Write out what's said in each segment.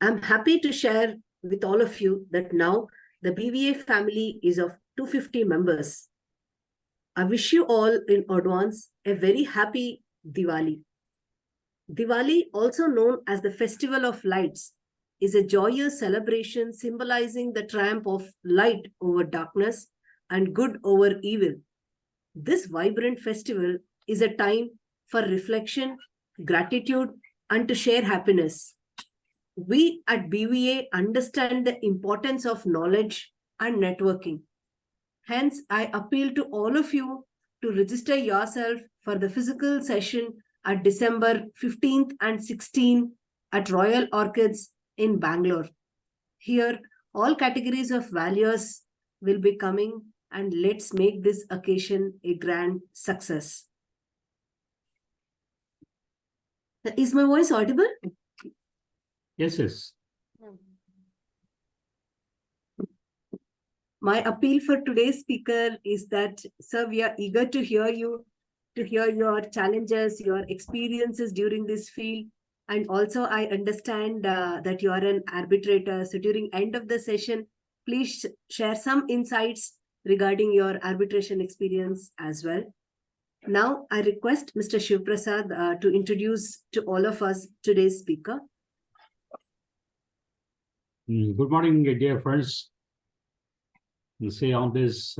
I'm happy to share with all of you that now the BVA family is of 250 members. I wish you all in advance a very happy Diwali. Diwali, also known as the Festival of Lights, is a joyous celebration symbolizing the triumph of light over darkness and good over evil. This vibrant festival is a time for reflection, gratitude, and to share happiness. We at BVA understand the importance of knowledge and networking. Hence, I appeal to all of you to register yourself for the physical session at December 15th and 16th at Royal Orchids in Bangalore. Here, all categories of valuers will be coming, and let's make this occasion a grand success. Is my voice audible? Yes, yes. My appeal for today's speaker is that, sir, we are eager to hear you, to hear your challenges, your experiences during this field. And also, I understand that you are an arbitrator. So during end of the session, please share some insights regarding your arbitration experience as well. Now, I request Mr. Shiv Prasad to introduce to all of us today's speaker. Good morning, dear friends. You see, on this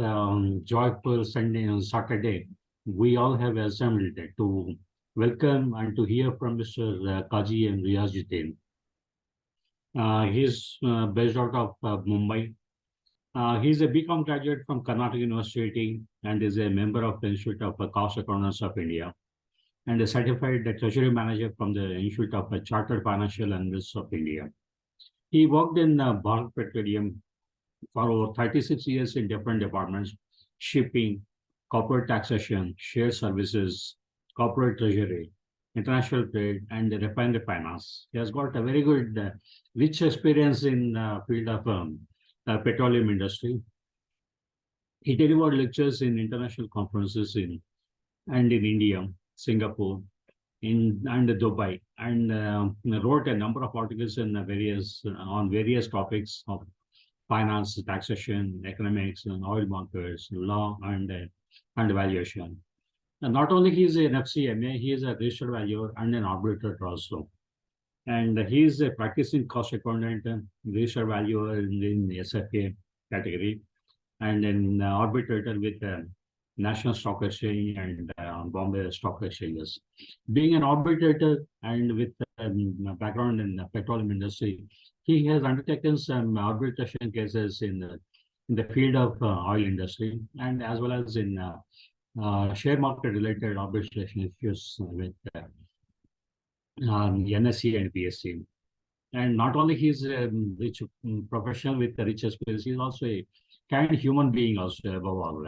joyful Saturday, we all have assembled to welcome and to hear from Mr. Kazi and Riyazuddin. He's based out of Mumbai. He's a BCom graduate from Karnataka University and is a member of the Institute of Cost Accountants of India and a certified treasury manager from the Institute of Chartered Financial Analysts of India. He worked in Bharat Petroleum for over 36 years in different departments: shipping, corporate taxation, shared services, corporate treasury, international trade, and refinery finance. He has got a very good, rich experience in field of petroleum industry. He delivered lectures in international conferences in India, Singapore, and Dubai, and wrote a number of articles in on various topics of finance, taxation, economics, and oil markets, law, and valuation. And not only he is an FCMA, he is a registered valuer and an arbitrator also. And he is a practicing cost accountant, registered valuer in the SFA category, and an arbitrator with National Stock Exchange and Bombay Stock Exchanges. Being an arbitrator and with background in the petroleum industry, he has undertaken some arbitration cases in the field of oil industry and as well as in share market related arbitration issues with NSE and PSC. And not only he's a rich professional with a rich experience, he's also a kind human being also above all.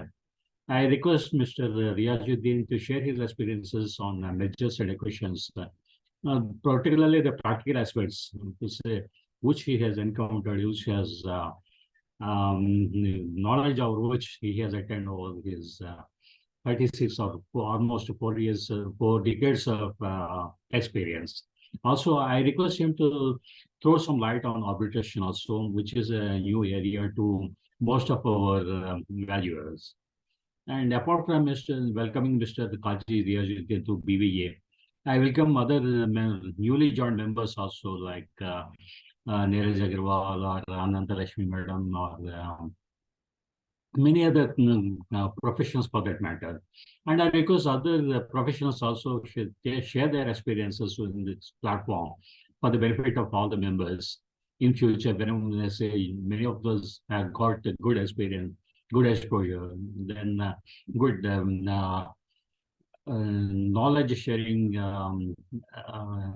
I request Mr. Riyazuddin to share his experiences on measures and equations, particularly the practical aspects, which he has encountered, which has knowledge of which he has attained over his 36 or almost 4 years, 4 decades of experience. Also, I request him to throw some light on arbitration also, which is a new area to most of our valuers. And apart from welcoming Mr. Kazi Riyazuddin to BVA, I welcome other newly joined members also, like Neeraj Agarwal or Ananta Rashmi Madam or many other professionals for that matter. And I request other professionals also should share their experiences in this platform for the benefit of all the members in future. When I say many of those have got a good experience, good exposure, then good knowledge sharing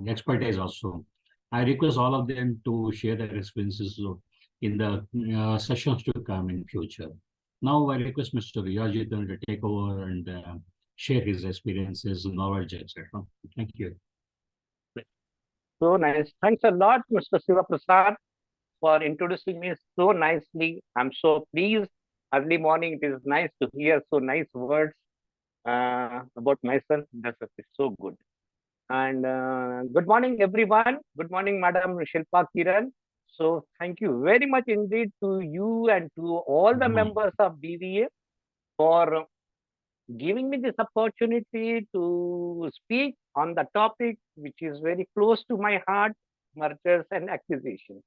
expertise also. I request all of them to share their experiences in the sessions to come in future. Now I request Mr. Riyazuddin to take over and share his experiences, knowledge, etc. Thank you. So nice. Thanks a lot, Mr. Shiva Prasad, for introducing me so nicely. I'm so pleased. Early morning, it is nice to hear so nice words about myself. That's so good. And good morning, everyone. Good morning, Madam Shilpa Kiran. So thank you very much indeed to you and to all the members of BVA for giving me this opportunity to speak on the topic which is very close to my heart, mergers and acquisitions.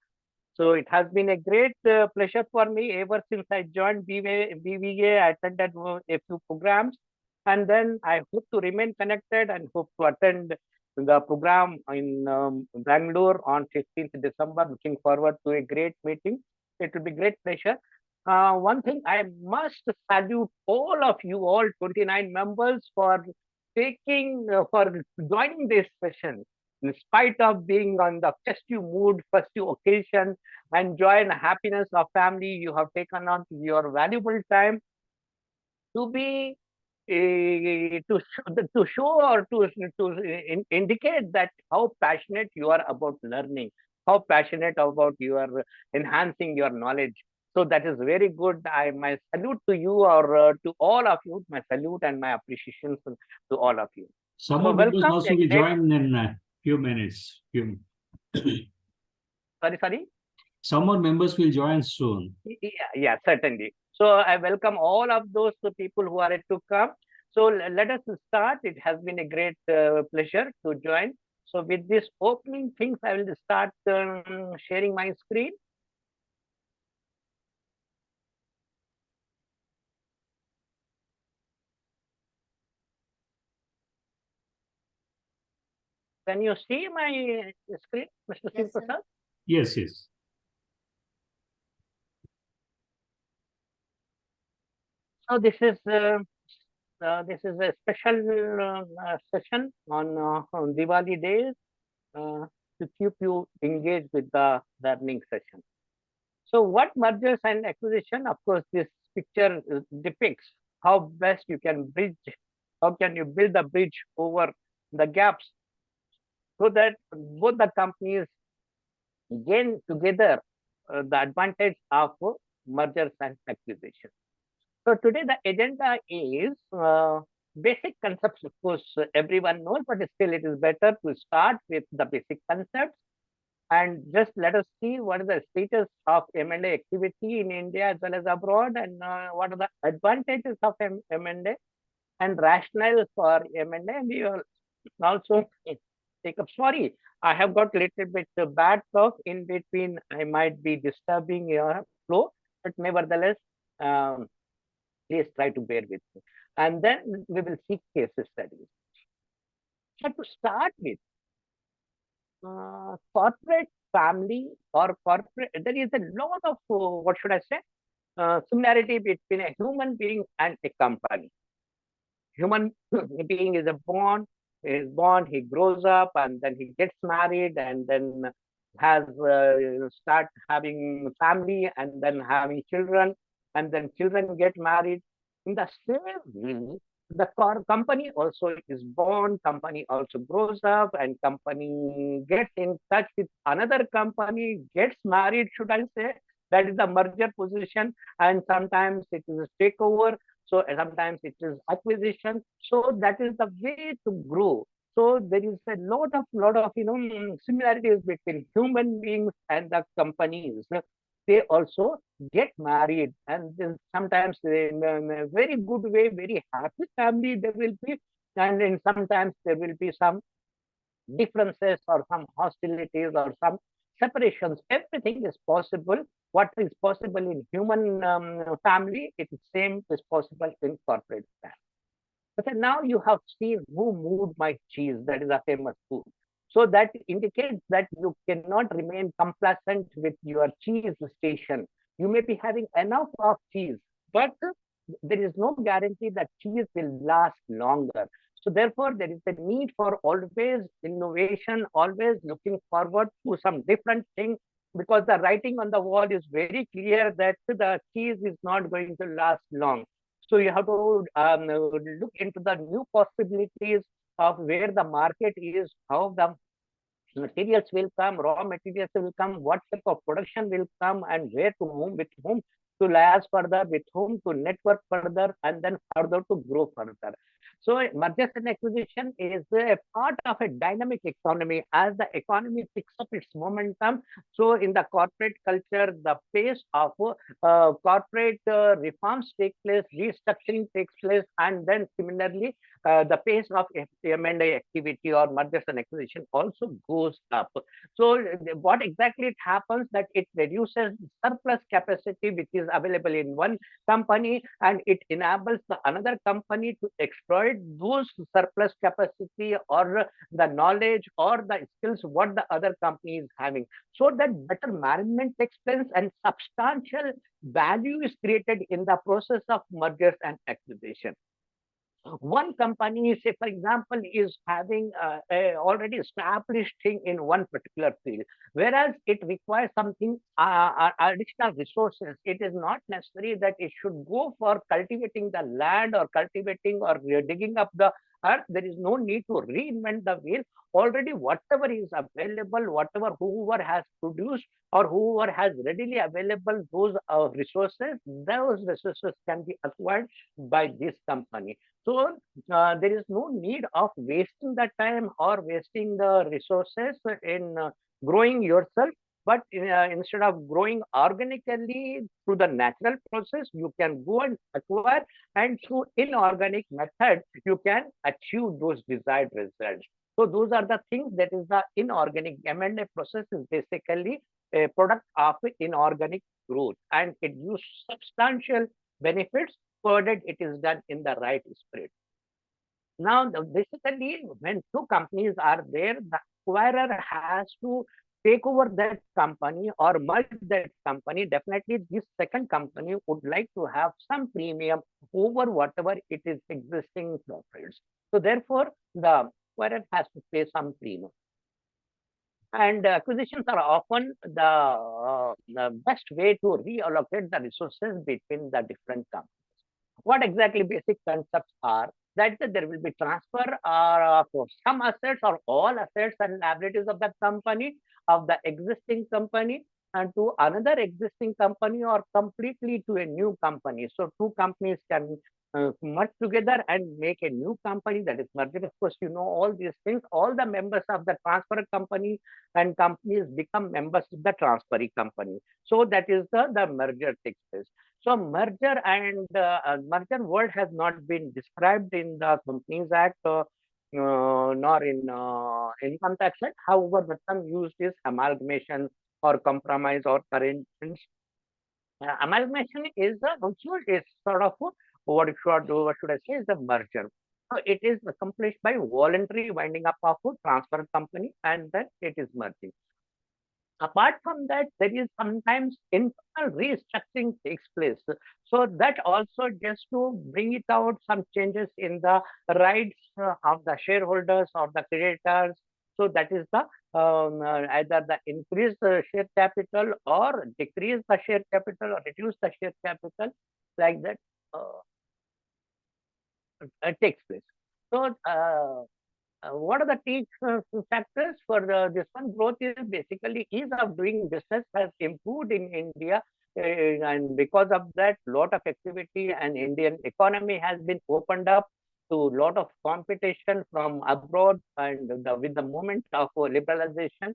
So it has been a great pleasure for me ever since I joined BVA. I attended a few programs, and then I hope to remain connected and hope to attend the program in Bangalore on 15th December. Looking forward to a great meeting. It will be great pleasure. One thing I must salute all of you, all 29 members, for for joining this session in spite of being on the festive mood, festive occasion, and joy and happiness of family. You have taken on your valuable time to be to show or to indicate that how passionate you are about learning, how passionate about your enhancing your knowledge. So that is very good. My salute to you, or to all of you, my salute and my appreciation to all of you. Some So more members welcome. also will join in a few minutes. Sorry. Some more members will join soon. Yeah, certainly. So I welcome all of those people who are yet to come. So let us start. It has been a great pleasure to join. So with this opening things, I will start sharing my screen. Can you see my screen, Mr. Yes, sir. Prasad? Yes, yes. So this is a special session on Diwali days to keep you engaged with the learning session. So what mergers and acquisition? Of course, this picture depicts how best you can bridge, how can you build a bridge over the gaps so that both the companies gain together the advantage of mergers and acquisition. So today the agenda is basic concepts. Of course, everyone knows, but still it is better to start with the basic concepts. And just let us see what is the status of M&A activity in India as well as abroad, and what are the advantages of M&A and rationale for M&A. And we will also take up. Sorry, I have got a little bit bad cough in between. I might be disturbing your flow, but nevertheless, please try to bear with me. And then we will see case studies. So to start with, corporate family or corporate, there is a lot of, what should I say, similarity between a human being and a company. Human being is born, he grows up, and then he gets married, and then has start having family, and then having children, and then children get married. In the same way, the company also is born, company also grows up, and company gets in touch with another company, gets married, should I say. That is the merger position, and sometimes it is a takeover, so sometimes it is acquisition. So that is the way to grow. So there is a lot of similarities between human beings and the companies. They also get married, and then sometimes in a very good way, very happy family there will be, and then sometimes there will be some differences or some hostilities or some separations. Everything is possible. What is possible in human family, it is same is possible in corporate family. But then now you have seen who moved my cheese. That is a famous food. So that indicates that you cannot remain complacent with your cheese station. You may be having enough of cheese, but there is no guarantee that cheese will last longer. So therefore, there is a need for always innovation, always looking forward to some different thing, because the writing on the wall is very clear that the cheese is not going to last long. So you have to look into the new possibilities of where the market is, how the materials will come, raw materials will come, what type of production will come, and where to whom, with whom to liaise further, with whom to network further, and then further to grow further. So mergers and acquisition is a part of a dynamic economy. As the economy picks up its momentum, so in the corporate culture, the pace of corporate reforms take place, restructuring takes place, and then similarly, the pace of M&A activity or mergers and acquisition also goes up. So what exactly it happens that it reduces surplus capacity which is available in one company, and it enables the another company to exploit those surplus capacity or the knowledge or the skills what the other company is having, so that better management takes place and substantial value is created in the process of mergers and acquisition. One company, say for example, is having a already established thing in one particular field, whereas it requires something additional resources. It is not necessary that it should go for cultivating the land or cultivating or digging up the earth. There is no need to reinvent the wheel. Already whatever is available, whatever whoever has produced or whoever has readily available those resources can be acquired by this company. So there is no need of wasting the time or wasting the resources in growing yourself. But instead of growing organically through the natural process, you can go and acquire, and through inorganic method, you can achieve those desired results. So those are the things that is the inorganic M&A process is basically a product of inorganic growth, and it gives substantial benefits provided it is done in the right spirit. Now, basically, when two companies are there, the acquirer has to take over that company or merge that company. Definitely, this second company would like to have some premium over whatever it is existing profits. So, therefore, the acquirer has to pay some premium. And acquisitions are often the best way to reallocate the resources between the different companies. What exactly basic concepts are? That there will be transfer for some assets or all assets and liabilities of the company, of the existing company, and to another existing company or completely to a new company. So two companies can merge together and make a new company, that is merger. Of course, you know all these things. All the members of the transfer company and companies become members of the transferee company. So that is the merger takes place. So merger and merger word has not been described in the Companies Act nor in Income Tax Act. However, the term used is amalgamation or compromise or arrangements. Amalgamation is also is sort of what should I say is a merger. So it is accomplished by voluntary winding up of a transfer company, and then it is merging. Apart from that, there is sometimes internal restructuring takes place. So that also just to bring it out some changes in the rights of the shareholders or the creditors. So that is the either the increase the share capital or decrease the share capital or reduce the share capital, like that takes place. So what are the key factors for this one? Growth is basically ease of doing business has improved in India, and because of that, lot of activity and Indian economy has been opened up to lot of competition from abroad, and with the moment of liberalization,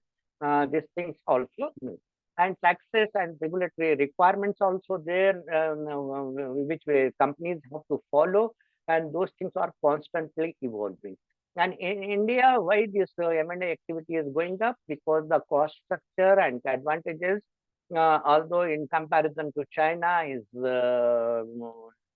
these things also move. And taxes and regulatory requirements also there, which companies have to follow, and those things are constantly evolving. And in India, why this M&A activity is going up? Because the cost structure and advantages, although in comparison to China is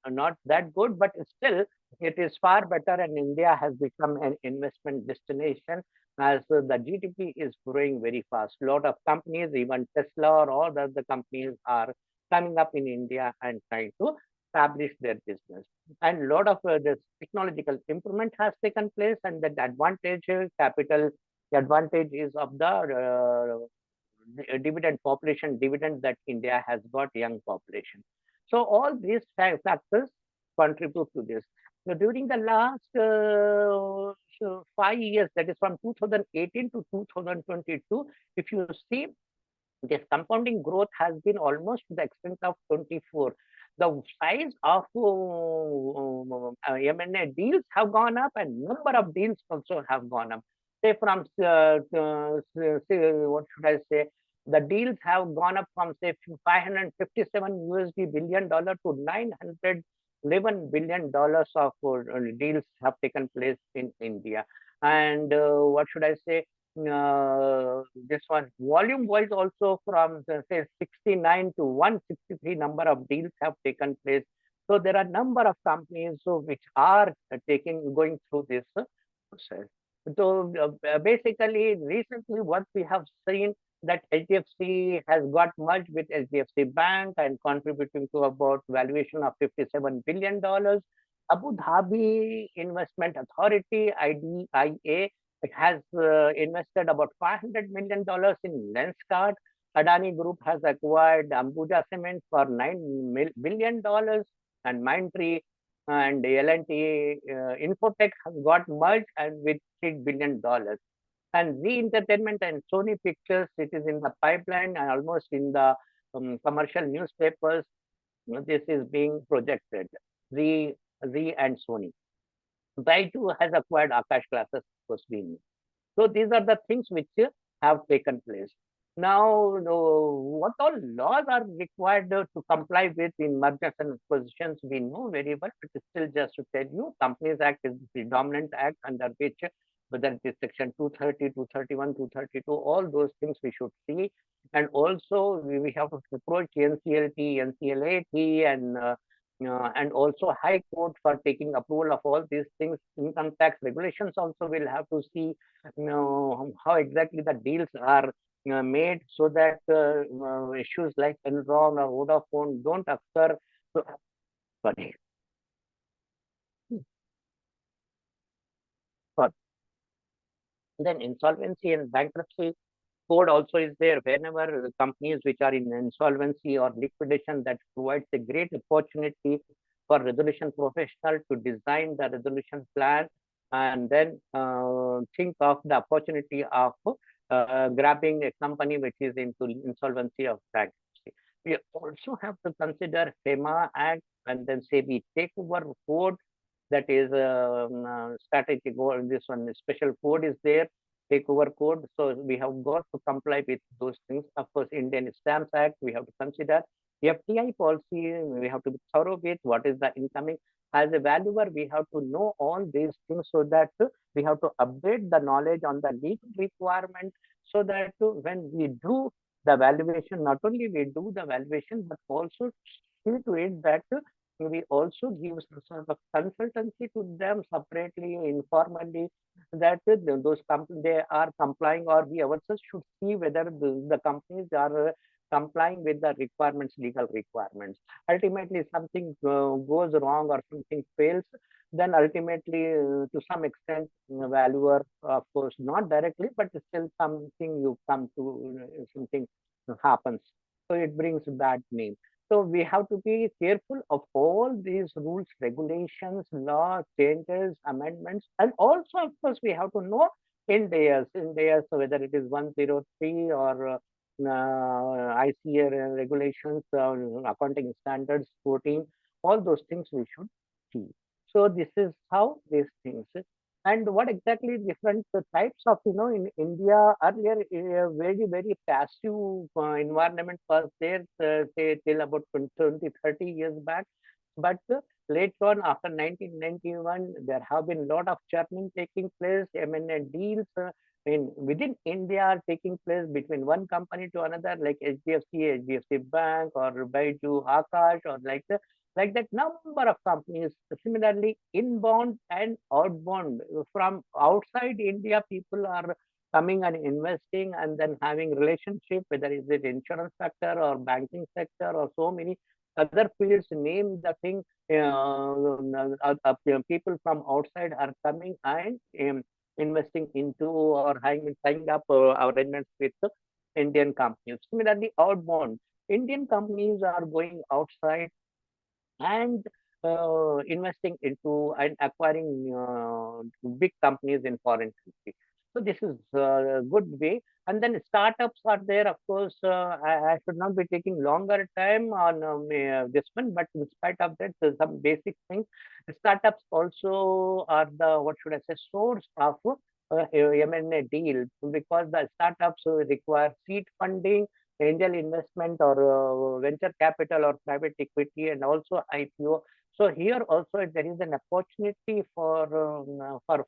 not that good, but still it is far better, and India has become an investment destination as the GDP is growing very fast. A lot of companies, even Tesla or all the other companies are coming up in India and trying to establish their business. And a lot of this technological improvement has taken place, and that advantage, capital advantage is of the dividend population dividend that India has got, young population. So all these factors contribute to this. So during the last 5 years, that is from 2018 to 2022, if you see, this compounding growth has been almost to the extent of 24. the size of M&A deals have gone up, and number of deals also have gone up. Say from what should I say? The deals have gone up from say 557 USD billion dollar to 911 billion dollars of deals have taken place in India. And what should I say? This one volume wise also from say 69 to 163 number of deals have taken place. So there are number of companies which are going through this process. So basically recently what we have seen that HDFC has got merged with HDFC Bank and contributing to about valuation of $57 billion. Abu Dhabi Investment Authority, IDIA, it has invested about $500 million in Lenskart. Adani Group has acquired Ambuja Cement for $9 billion, and Mindtree and L&T Infotech has got merged and with $3 billion. And Zee Entertainment and Sony Pictures, it is in the pipeline and almost in the commercial newspapers. This is being projected. Zee and Sony. Baidu has acquired Akash Classes, was being. So these are the things which have taken place. Now, what all laws are required to comply with in mergers and acquisitions, we know very well, but still just to tell you, Companies Act is the predominant act under which, whether it is Section 230, 231, 232, all those things we should see. And also, we have to approach NCLT, NCLAT, and also High Court for taking approval of all these things. Income tax regulations also will have to see how exactly the deals are made so that issues like Enron or Vodafone don't occur. So, sorry. Then insolvency and bankruptcy code also is there. Whenever companies which are in insolvency or liquidation, that provides a great opportunity for resolution professional to design the resolution plan and then think of the opportunity of grabbing a company which is into insolvency or bankruptcy. We also have to consider FEMA Act and then SEBI takeover code, that is strategic. This one special code is there, takeover code. So we have got to comply with those things. Of course, Indian Stamps Act we have to consider. FDI policy we have to be thorough with. What is the incoming? As a valuer, we have to know all these things so that we have to update the knowledge on the legal requirement so that when we do the valuation, not only we do the valuation, but also see to it that we also give some sort of consultancy to them separately, informally, that those companies they are complying, or we ourselves should see whether the companies are complying with the requirements, legal requirements. Ultimately, something goes wrong or something fails, then ultimately, to some extent, valuer, of course, not directly, but still something you come to, something happens. So it brings bad name. So we have to be careful of all these rules, regulations, law changes, amendments, and also, of course, we have to know Ind AS, so whether it is 103 or ICA regulations, accounting standards 14, all those things we should see. So this is how these things. And what exactly different types of, in India earlier, very passive environment was there, say till about 20, 30 years back. But later on, after 1991, there have been a lot of churning taking place, M&A deals within India are taking place between one company to another, like HDFC Bank or Baiju, Akash, or like that number of companies. Similarly, inbound and outbound from outside India, people are coming and investing and then having relationship, whether is it insurance sector or banking sector or so many other fields, name the thing. People from outside are coming and investing into or tying up arrangements with Indian companies. Similarly, outbound, Indian companies are going outside and investing into and acquiring big companies in foreign countries. So this is a good way. And then startups are there, of course. I should not be taking longer time on this one, but in spite of that, there's some basic things. Startups also are the, what should I say, source of M&A deal, because the startups require seed funding, angel investment, or venture capital or private equity, and also IPO. So here also there is an opportunity for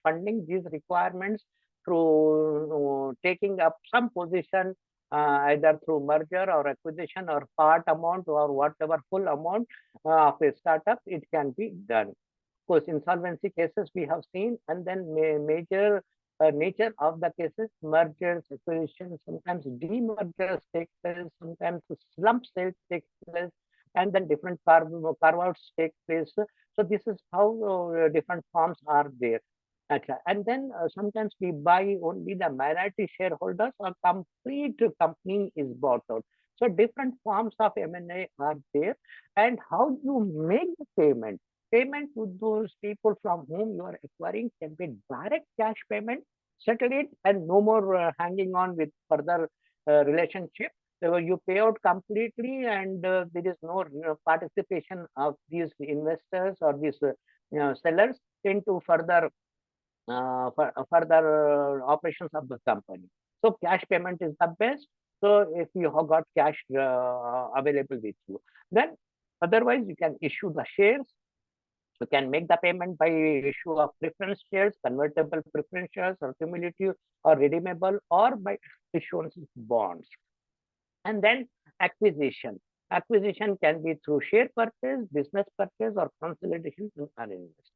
funding these requirements through taking up some position, either through merger or acquisition or part amount or whatever full amount of a startup, it can be done. Of course, insolvency cases we have seen, and then major nature of the cases, mergers, acquisitions, sometimes demergers take place, sometimes slump sales take place, and then different carve-outs take place. So this is how different forms are there. Okay. And then sometimes we buy only the minority shareholders, or complete company is bought out. So different forms of M&A are there. And how you make the payment? Payment to those people from whom you are acquiring can be direct cash payment, settle it, and no more hanging on with further relationship. So you pay out completely, and there is no participation of these investors or these sellers into further operations of the company. So cash payment is the best. So if you have got cash available with you, then otherwise you can issue the shares. You can make the payment by issue of preference shares, convertible preference shares, or cumulative or redeemable, or by issuance of bonds. And then acquisition. Acquisition can be through share purchase, business purchase, or consolidation and uninvestment.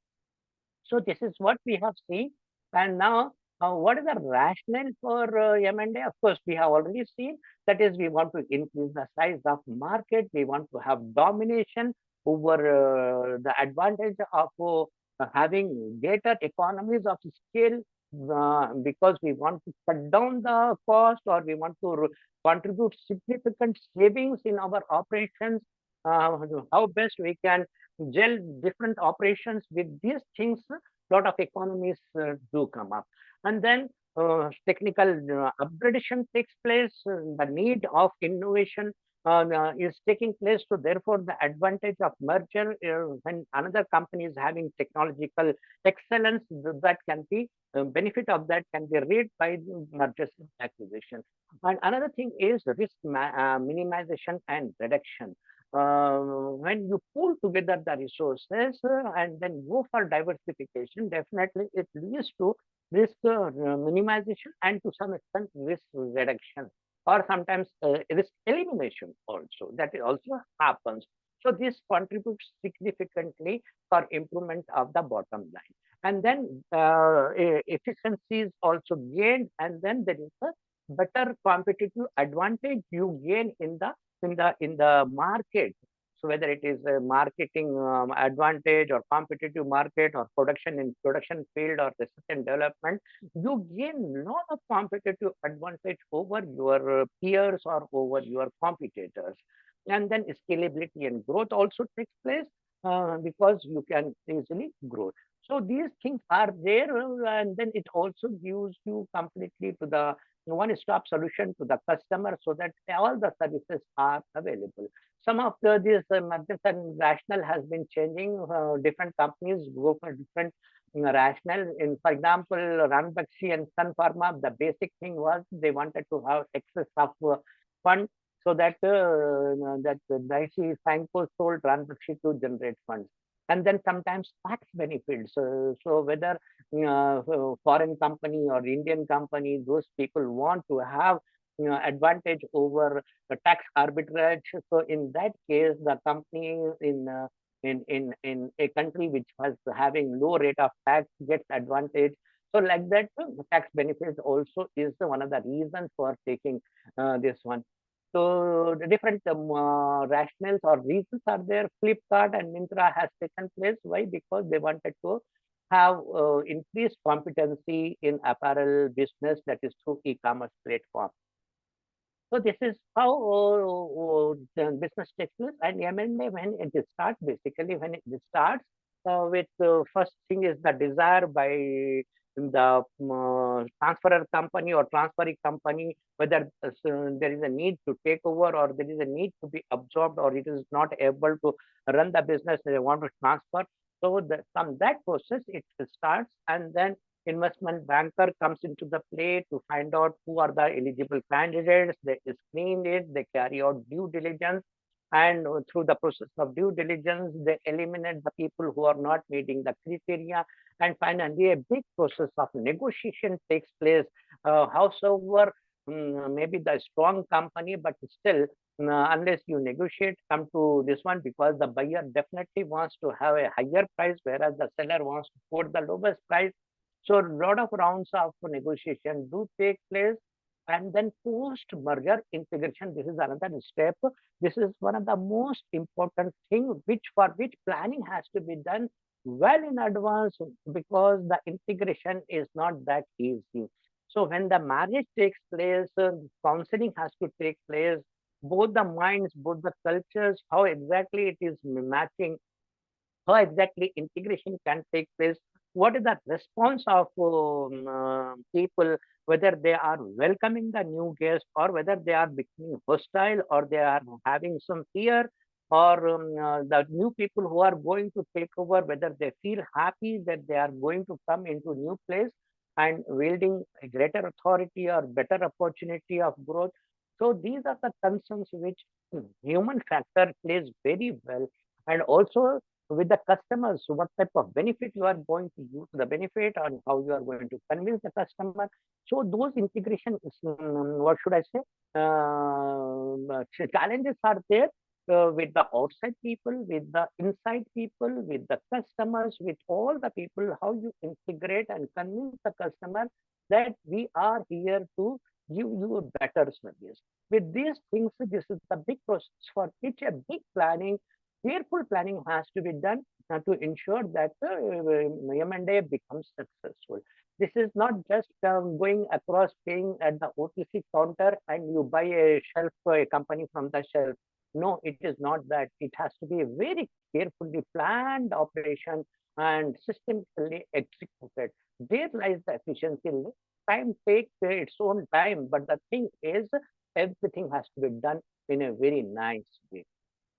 So this is what we have seen. And now, what is the rationale for M&A? Of course, we have already seen, that is, we want to increase the size of market. We want to have domination over the advantage of having greater economies of scale, because we want to cut down the cost, or we want to contribute significant savings in our operations. How best we can gel different operations with these things, lot of economies do come up. And then technical upgradation takes place, the need of innovation is taking place. So therefore the advantage of merger, when another company is having technological excellence, that can be benefit of that can be read by mergers and acquisition. And another thing is risk minimization and reduction. When you pull together the resources and then go for diversification, definitely it leads to risk minimization, and to some extent risk reduction, or sometimes risk elimination also. That also happens. So this contributes significantly for improvement of the bottom line. And then efficiencies also gained, and then there is a better competitive advantage you gain in the market. So whether it is a marketing advantage, or competitive market, or production in production field, or research and development, you gain lot of competitive advantage over your peers or over your competitors. And then scalability and growth also takes place, because you can easily grow. So these things are there, and then it also gives you completely to the one-stop solution to the customer, so that all the services are available. Some of these methods and rationale has been changing. Different companies go for different rationale. In, for example, Ranbaxy and Sun Pharma, the basic thing was they wanted to have excess of fund, so that Daiichi Sankyo sold Ranbaxy to generate funds. And then sometimes tax benefits. So whether foreign company or Indian company, those people want to have advantage over the tax arbitrage. So in that case, the company in a country which was having low rate of tax gets advantage. So like that, the tax benefits also is one of the reasons for taking this one. So the different rationales or reasons are there. Flipkart and Myntra has taken place. Why? Because they wanted to have increased competency in apparel business, that is through e-commerce platform. So this is how the business takes place. And M&A, when it starts, basically when it starts with first thing is the desire by the transferor company or transferring company, whether there is a need to take over or there is a need to be absorbed or it is not able to run the business, they want to transfer. So from that process, it starts, and then investment banker comes into the play to find out who are the eligible candidates. They screen it, they carry out due diligence, and through the process of due diligence, they eliminate the people who are not meeting the criteria. And finally, a big process of negotiation takes place. Howsoever, maybe the strong company, but still, unless you negotiate, come to this one, because the buyer definitely wants to have a higher price, whereas the seller wants to quote the lowest price. So a lot of rounds of negotiation do take place. And then post-merger integration, this is another step. This is one of the most important thing for which planning has to be done well in advance, because the integration is not that easy. So when the marriage takes place, counseling has to take place, both the minds, both the cultures, how exactly it is matching, how exactly integration can take place, what is the response of people, whether they are welcoming the new guest or whether they are becoming hostile or they are having some fear, or the new people who are going to take over, whether they feel happy that they are going to come into new place and wielding a greater authority or better opportunity of growth. So these are the concerns which human factor plays very well. And also with the customers, so what type of benefit you are going to use the benefit, and how you are going to convince the customer. So those integration, what should I say, challenges are there with the outside people, with the inside people, with the customers, with all the people, how you integrate and convince the customer that we are here to give you a better service. With these things, this is the big process for which a big planning, careful planning has to be done to ensure that M&A becomes successful. This is not just going across paying at the OTC counter and you buy a shelf, a company from the shelf. No, it is not that. It has to be a very carefully planned operation and systematically executed. There lies the efficiency. Time takes its own time, but the thing is, everything has to be done in a very nice way.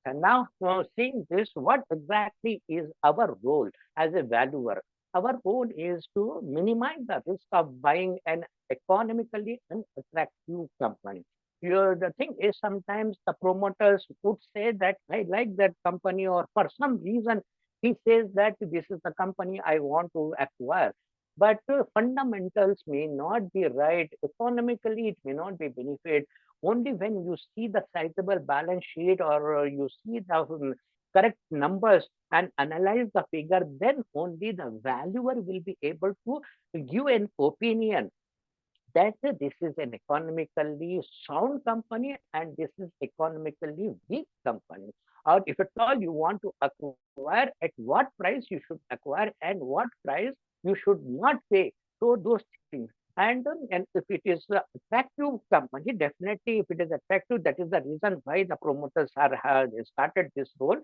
And now, seeing this, what exactly is our role as a valuer? Our role is to minimize the risk of buying an economically unattractive company. The thing is, sometimes the promoters would say that I like that company, or for some reason, he says that this is the company I want to acquire. But fundamentals may not be right. Economically, it may not be benefit. Only when you see the sizable balance sheet, or you see the correct numbers and analyze the figure, then only the valuer will be able to give an opinion that this is an economically sound company and this is economically weak company. Or if at all you want to acquire, at what price you should acquire and what price you should not pay. So those things. And if it is an attractive company, definitely if it is attractive, that is the reason why the promoters have started this role.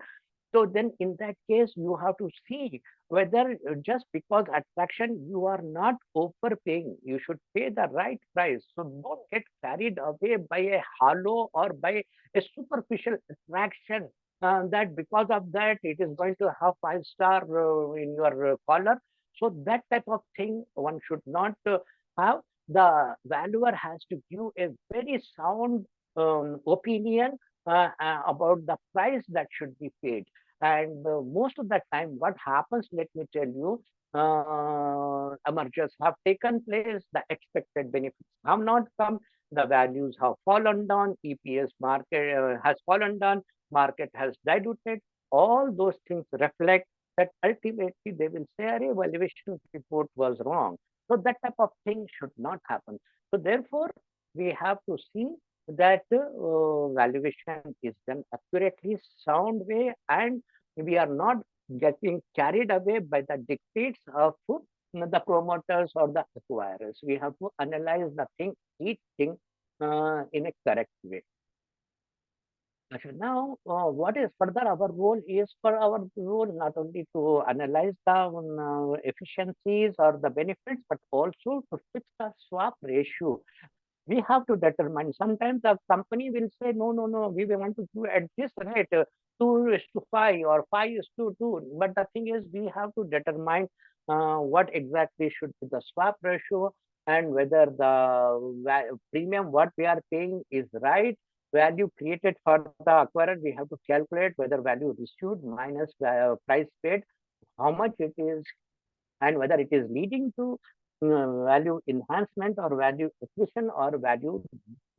So then in that case, you have to see whether just because attraction, you are not overpaying. You should pay the right price. So don't get carried away by a hollow or by a superficial attraction, that because of that, it is going to have 5 star in your collar. So that type of thing one should not have. The valuer has to give a very sound opinion about the price that should be paid. And most of the time, what happens, let me tell you, mergers have taken place, the expected benefits have not come, the values have fallen down, EPS market has fallen down, market has diluted. All those things reflect that ultimately they will say, "Arey, valuation report was wrong." So that type of thing should not happen. So therefore, we have to see that valuation is done accurately, sound way, and we are not getting carried away by the dictates of the promoters or the acquirers. We have to analyze the thing, each thing in a correct way. Now, what is further our role is for our role not only to analyze the efficiencies or the benefits, but also to fix the swap ratio. We have to determine. Sometimes the company will say, no, no, no, we want to do at this rate, 2:5 or 5:2. But the thing is, we have to determine what exactly should be the swap ratio and whether the premium what we are paying is right. Value created for the acquirer, we have to calculate whether value received minus price paid, how much it is, and whether it is leading to value enhancement or value acquisition or value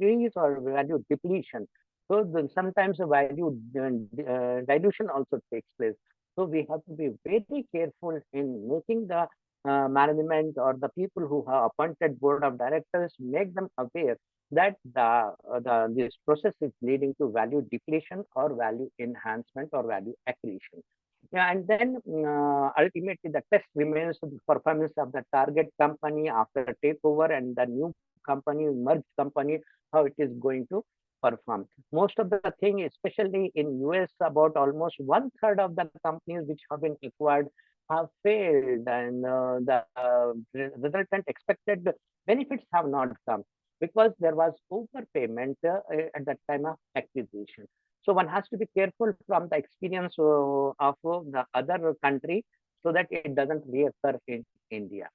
increase or value depletion. So sometimes the value dilution also takes place. So we have to be very careful in making the management or the people who have appointed board of directors, make them aware that this process is leading to value depletion or value enhancement or value accretion. Yeah, and then ultimately the test remains the performance of the target company after takeover and the new company, merged company, how it is going to perform. Most of the thing, especially in US, about almost 1/3 of the companies which have been acquired have failed, and the resultant expected benefits have not come because there was overpayment at the time of acquisition. So one has to be careful from the experience of the other country so that it doesn't reoccur in India.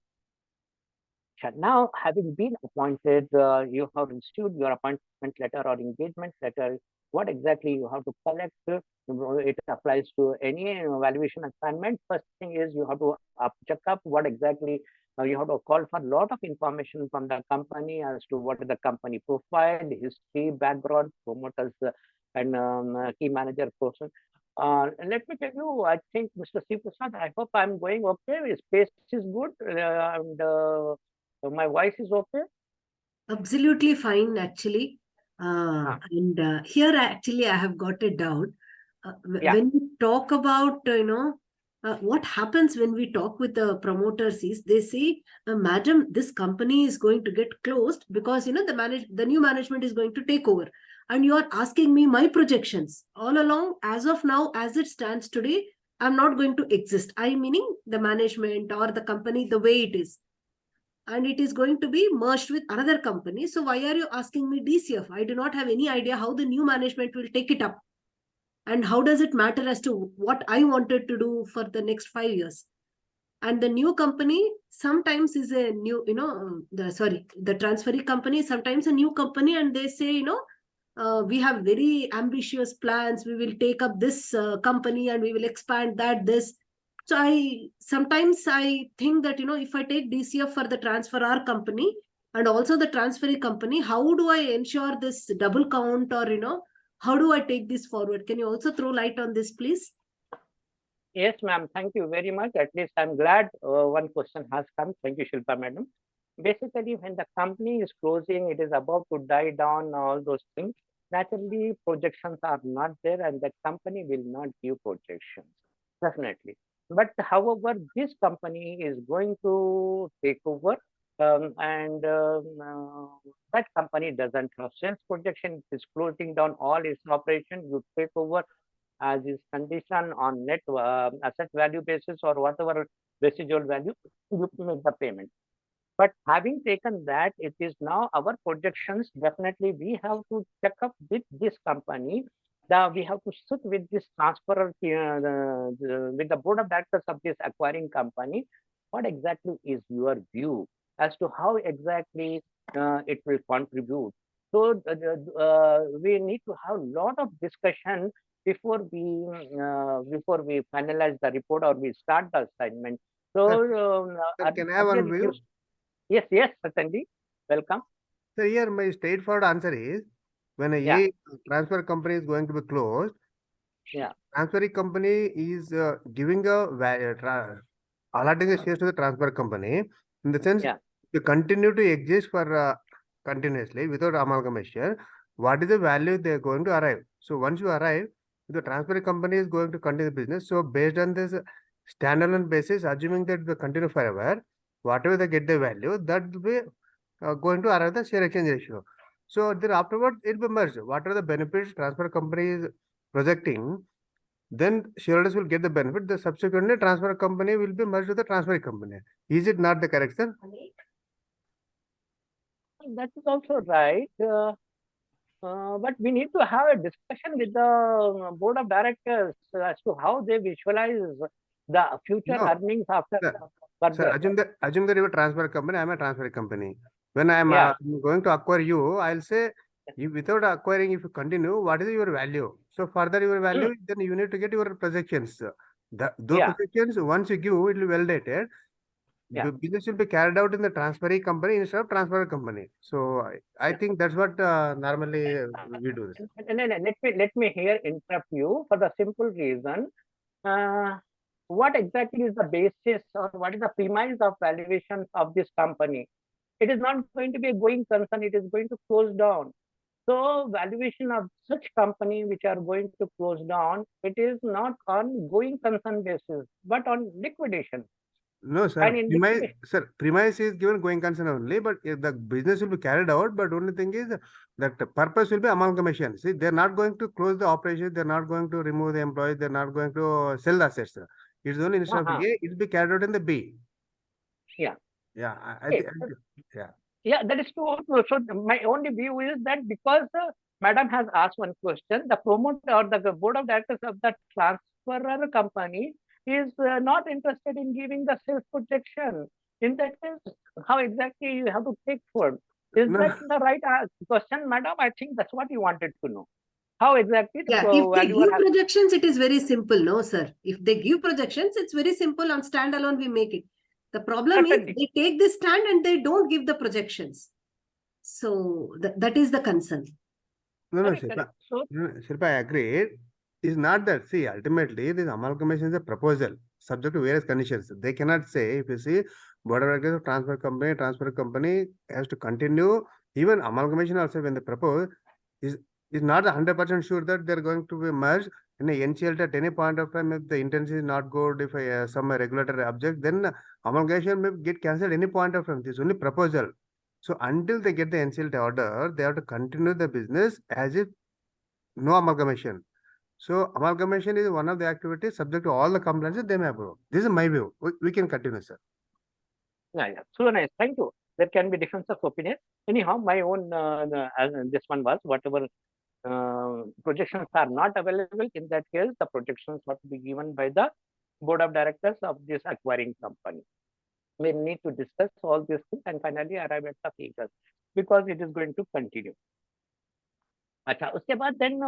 Now, having been appointed, you have received your appointment letter or engagement letter. What exactly you have to collect? It applies to any valuation assignment. First thing is you have to check up what exactly you have to call for a lot of information from the company as to what is the company profile, history, background, promoters, and key manager person. Let me tell you, I think Mr. C. Prasad, I hope I'm going okay. His pace is good, and my voice is okay. Absolutely fine, actually. And here, actually, I have got a doubt. Yeah. When we talk about, what happens when we talk with the promoters is they say, Madam, this company is going to get closed because, the new management is going to take over. And you are asking me my projections. All along, as of now, as it stands today, I'm not going to exist. I meaning the management or the company the way it is, and it is going to be merged with another company. So why are you asking me DCF? I do not have any idea how the new management will take it up. And how does it matter as to what I wanted to do for the next 5 years? And the new company sometimes is a new, the transferee company, sometimes a new company, and they say, we have very ambitious plans. We will take up this company and we will expand that, this. So sometimes I think that, if I take DCF for the transferor company and also the transferee company, how do I ensure this double count, or, how do I take this forward? Can you also throw light on this, please? Yes, ma'am. Thank you very much. At least I'm glad one question has come. Thank you, Shilpa madam. Basically, when the company is closing, it is about to die down, all those things. Naturally, projections are not there and the company will not give projections. Definitely. But however, this company is going to take over, and that company doesn't have sales projection. It is closing down all its operation. You take over as is condition on net asset value basis or whatever residual value, you make the payment. But having taken that, it is now our projections. Definitely, we have to check up with this company. We have to sit with this transfer, with the board of directors of this acquiring company. What exactly is your view as to how exactly it will contribute? So we need to have a lot of discussion before we finalize the report or we start the assignment. So Sir, can I have one view? Yes, yes, certainly. Welcome. So here my straightforward answer is, when a transfer company is going to be closed, transferring company is giving allotting a shares to the transfer company, in the sense to continue to exist for continuously without amalgamation. What is the value they are going to arrive? So once you arrive, the transferring company is going to continue the business. So based on this standalone basis, assuming that they continue forever, whatever they get the value, that will be going to arrive the share exchange ratio. So then afterwards it will be merged. What are the benefits transfer company is projecting? Then shareholders will get the benefit. The subsequently transfer company will be merged with the transfer company. Is it not the correct, sir? That is also right. But we need to have a discussion with the board of directors as to how they visualize the future No, earnings after sir. the Sir, merger. assume that you are a transfer company. I am a transfer company. When I am Yeah. going to acquire you, I'll say, if without acquiring, if you continue, what is your value? So further your value, then you need to get your projections. Those Yeah. projections, once you give, it will be validated. Yeah. The business will be carried out in the transferee company instead of transfer company. So I think that's what normally we do this. Let me here interrupt you for the simple reason. What exactly is the basis or what is the premise of valuation of this company? It is not going to be a going concern, it is going to close down. So valuation of such company which are going to close down, it is not on going concern basis, but on liquidation. No, sir. And in liquidation, Premise is given going concern only, but if the business will be carried out. But only thing is that the purpose will be amalgamation. See, they're not going to close the operation. They're not going to remove the employees. They're not going to sell the assets. It's only instead of A, it will be carried out in the B. yeah. Yeah, Okay. yeah. Yeah, that is true. So my only view is that because madam has asked one question, the promoter or the board of directors of the transferor company is not interested in giving the sales projection. In that case, how exactly you have to take forward? Is No. that the right question, madam? I think that's what you wanted to know. How exactly the Yeah, if they valuer give has. projections, it is very simple, no, sir. If they give projections, it's very simple. On standalone, we make it. The problem is Certainly. they take this stand and they don't give the projections. So that is the concern. No, Correct, Shilpa. correct. So, Shilpa, I agree. It's not that. See, ultimately, this amalgamation is a proposal subject to various conditions. They cannot say, if you see, board of directors of transfer company has to continue. Even amalgamation also, when they propose, is not 100% sure that they're going to be merged in a NCLT at any point of time. If the intention is not good, if some regulatory object, then amalgamation may get cancelled any point of time. This is only proposal. So until they get the NCLT order, they have to continue the business as if no amalgamation. So amalgamation is one of the activities subject to all the compliances they may approve. This is my view. We can continue, sir. yeah. So nice. Thank you. There can be difference of opinion. Anyhow, my own this one was whatever projections are not available. In that case, the projections have to be given by the board of directors of this acquiring company. We need to discuss all these things and finally arrive at the figures because it is going to continue. अच्छा उसके बाद then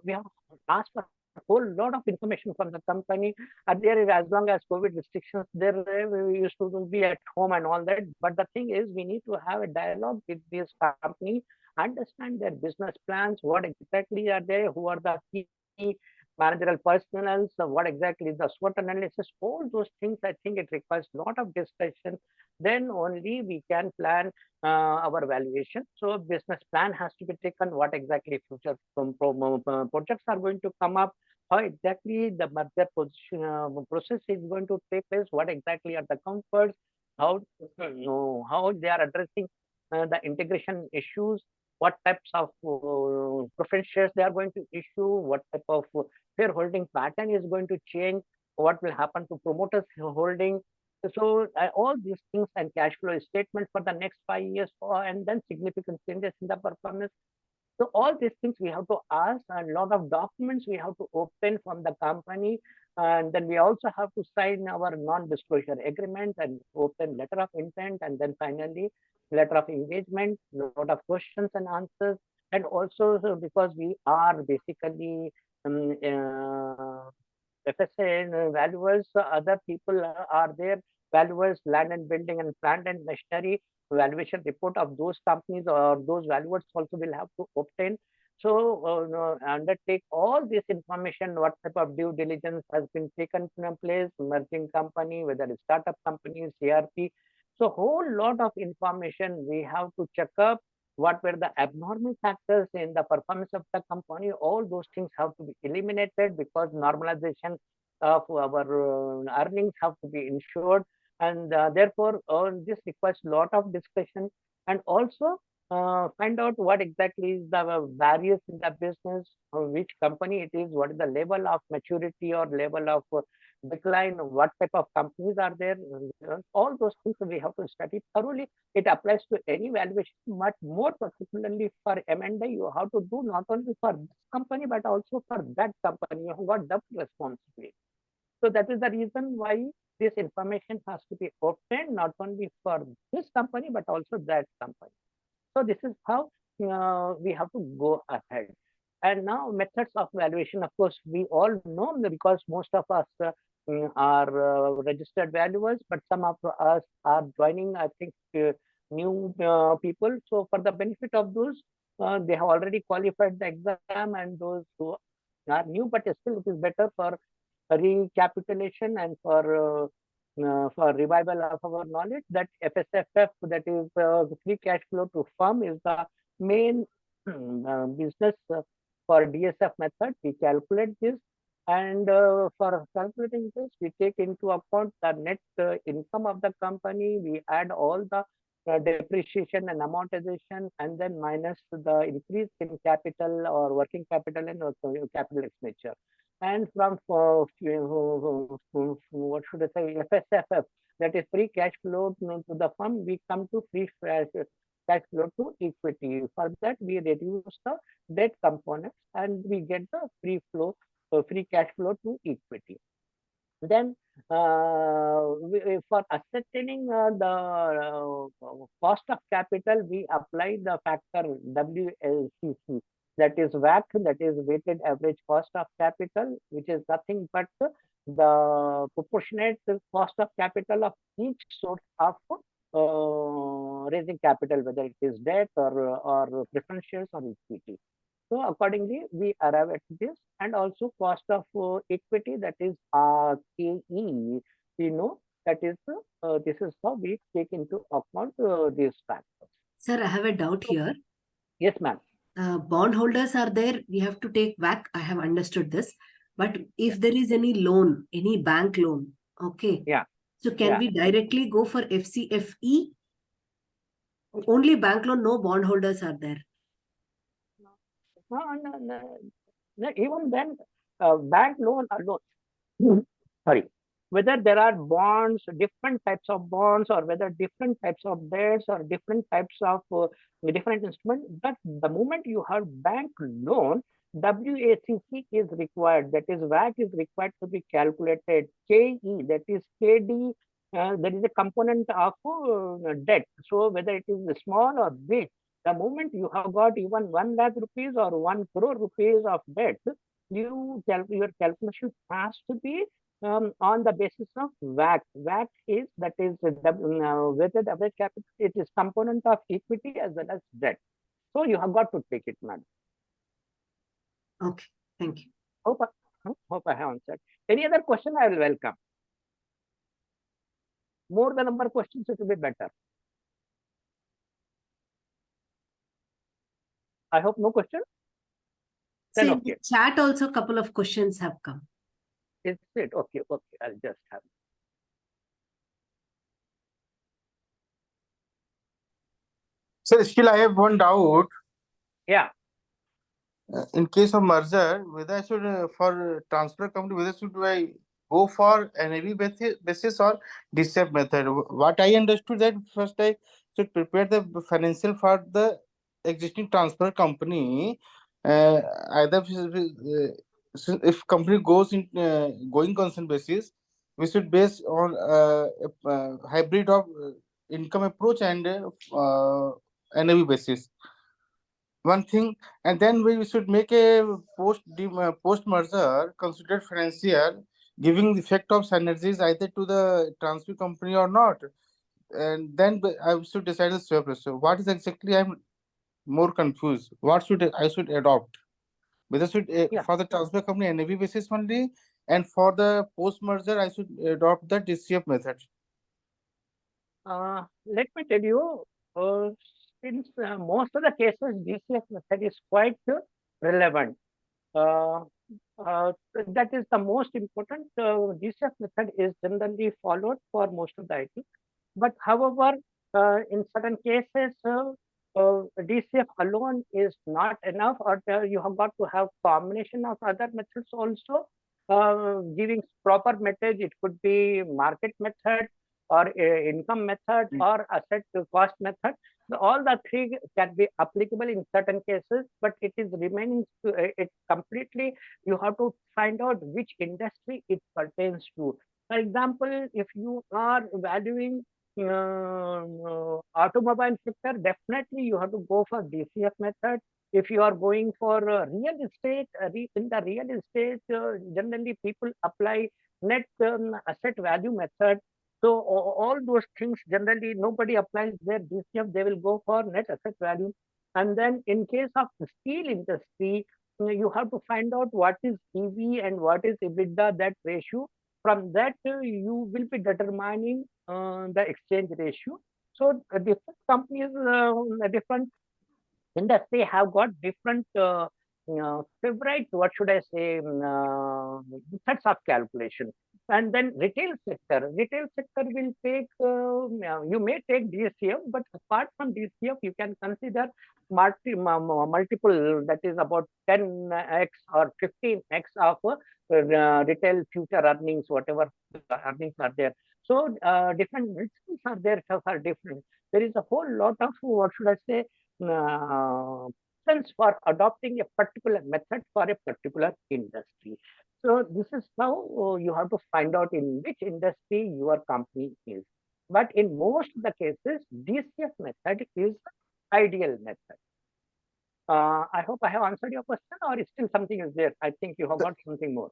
we have asked for a whole lot of information from the company. Earlier, as long as COVID restrictions there, we used to be at home and all that. But the thing is, we need to have a dialogue with this company, understand their business plans, what exactly are they, who are the key managerial personnel, so what exactly is the SWOT analysis, all those things. I think it requires a lot of discussion. Then only we can plan our valuation. So business plan has to be taken, what exactly future projects are going to come up, how exactly the merger process is going to take place, what exactly are the comforts, how they are addressing the integration issues, what types of preference shares they are going to issue, what type of shareholding pattern is going to change, what will happen to promoters holding. So all these things and cash flow statement for the next 5 years, and then significant changes in the performance. So all these things we have to ask, and a lot of documents we have to open from the company, and then we also have to sign our non-disclosure agreement and open letter of intent, and then finally letter of engagement, lot of questions and answers. And also because we are basically FSA valuers, other people are there, valuers, land and building and plant and machinery, valuation report of those companies or those valuers also will have to obtain. So undertake all this information, what type of due diligence has been taken in place, merging company, whether it's startup company, CRP. So whole lot of information we have to check up. What were the abnormal factors in the performance of the company? All those things have to be eliminated because normalization of our earnings have to be ensured. And therefore, this requires a lot of discussion. And also, find out what exactly is the various in the business, which company it is, what is the level of maturity or level of decline, what type of companies are there. All those things we have to study thoroughly. It applies to any valuation, but more particularly for M&A, you have to do not only for this company, but also for that company. You have got double responsibility. So that is the reason why this information has to be obtained not only for this company, but also that company. So this is how we have to go ahead. And now methods of valuation, of course, we all know because most of us are registered valuers, but some of us are joining, I think, new people. So for the benefit of those, they have already qualified the exam, and those who are new, but still it is better for recapitulation and for revival of our knowledge that FSFF, that is free cash flow to firm, is the main business for DSF method. We calculate this, and for calculating this, we take into account the net income of the company. We add all the depreciation and amortization, and then minus the increase in capital or working capital and capital expenditure. And from what should I say, FSFF, that is free cash flow to the firm, we come to free cash flow to equity. For that, we reduce the debt components and we get the free cash flow to equity. Then for ascertaining the cost of capital, we apply the factor WLCC, that is WACC, that is weighted average cost of capital, which is nothing but the proportionate cost of capital of each source of raising capital, whether it is debt or preference shares or equity. So accordingly, we arrive at this, and also cost of equity, that is RKE. We know that is this is how we take into account these factors. Sir, I have a doubt here. Yes, ma'am. Bondholders are there. We have to take WACC. I have understood this. But if there is any loan, any bank loan, okay. Yeah. So can we directly go for FCFE? Only bank loan, no bondholders are there. No, even then, bank loan alone. Sorry, whether there are bonds, different types of bonds, or whether different types of debts or different types of different instruments, but the moment you have bank loan, WACC is required. That is, WACC is required to be calculated. KE, that is KD, that is a component of debt. So whether it is small or big, the moment you have got even 1 lakh rupees or 1 crore rupees of debt, your calculation has to be on the basis of WACC. WACC is, that is weighted average capital. It is component of equity as well as debt. So you have got to take it, madam. Okay, thank you. Hope I have answered. Any other question, I will welcome. More the number of questions, it will be better. I hope no question. So in the chat also a couple of questions have come. Is it? Okay, I'll just have it. Sir, still I have one doubt. Yeah. In case of merger, whether I should, for transfer company, whether should I go for NAV basis or DCF method? What I understood that first I should prepare the financial for the existing transfer company. Either if company goes in going concern basis, we should base on a hybrid of income approach and NAV basis. One thing, and then we should make a post merger considered financial, giving the effect of synergies either to the transfer company or not, and then I should decide the swap ratio. What is exactly, I'm more confused. What should I should adopt? Whether should for the transfer company NAV basis only, and for the post merger I should adopt the DCF method. Let me tell you, since most of the cases DCF method is quite relevant. That is the most important. DCF method is generally followed for most of the IT. But however, in certain cases, DCF alone is not enough, or you have got to have combination of other methods also. Giving proper method, it could be market method or income method or asset to cost method. All the three can be applicable in certain cases, but it is remaining it completely. You have to find out which industry it pertains to. For example, if you are valuing automobile sector, definitely you have to go for DCF method. If you are going for real estate, in the real estate, generally people apply net asset value method. So all those things, generally nobody applies their DCF, they will go for net asset value. And then in case of the steel industry, you have to find out what is EV and what is EBITDA, that ratio. From that, you will be determining the exchange ratio. So different companies, different industry have got different favorite, what should I say, methods of calculation. And then retail sector will take, you may take DCF, but apart from DCF, you can consider multiple, that is about 10x or 15x of retail future earnings, whatever earnings are there. So different reasons are there for different. There is a whole lot of, what should I say, sense for adopting a particular method for a particular industry. So this is how you have to find out in which industry your company is. But in most of the cases, DCF method is ideal method. I hope I have answered your question, or is still something is there? I think you have got something more.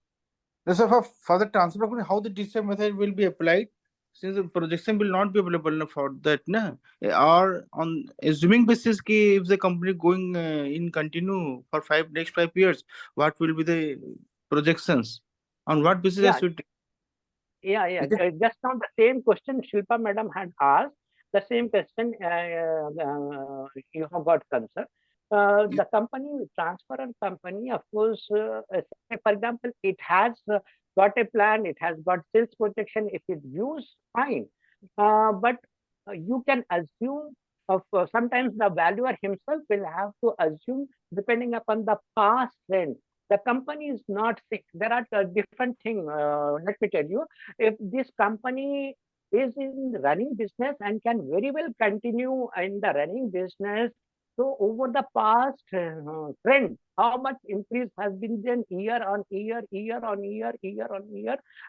So for the transfer company, how the DCF method will be applied, since the projection will not be available for that, na? Or on assuming basis ki if the company going in continue for next 5 years, what will be the projections? On what basis I should? Yeah. Just now the same question Shilpa madam had asked, the same question you have got concern. The company, transferor company, of course, say for example, it has got a plan, it has got sales projection, if it views, fine. But you can assume of sometimes the valuer himself will have to assume depending upon the past trend. The company is not sick. There are different things. Let me tell you, if this company is in running business and can very well continue in the running business, so over the past trend, how much increase has been then year on year,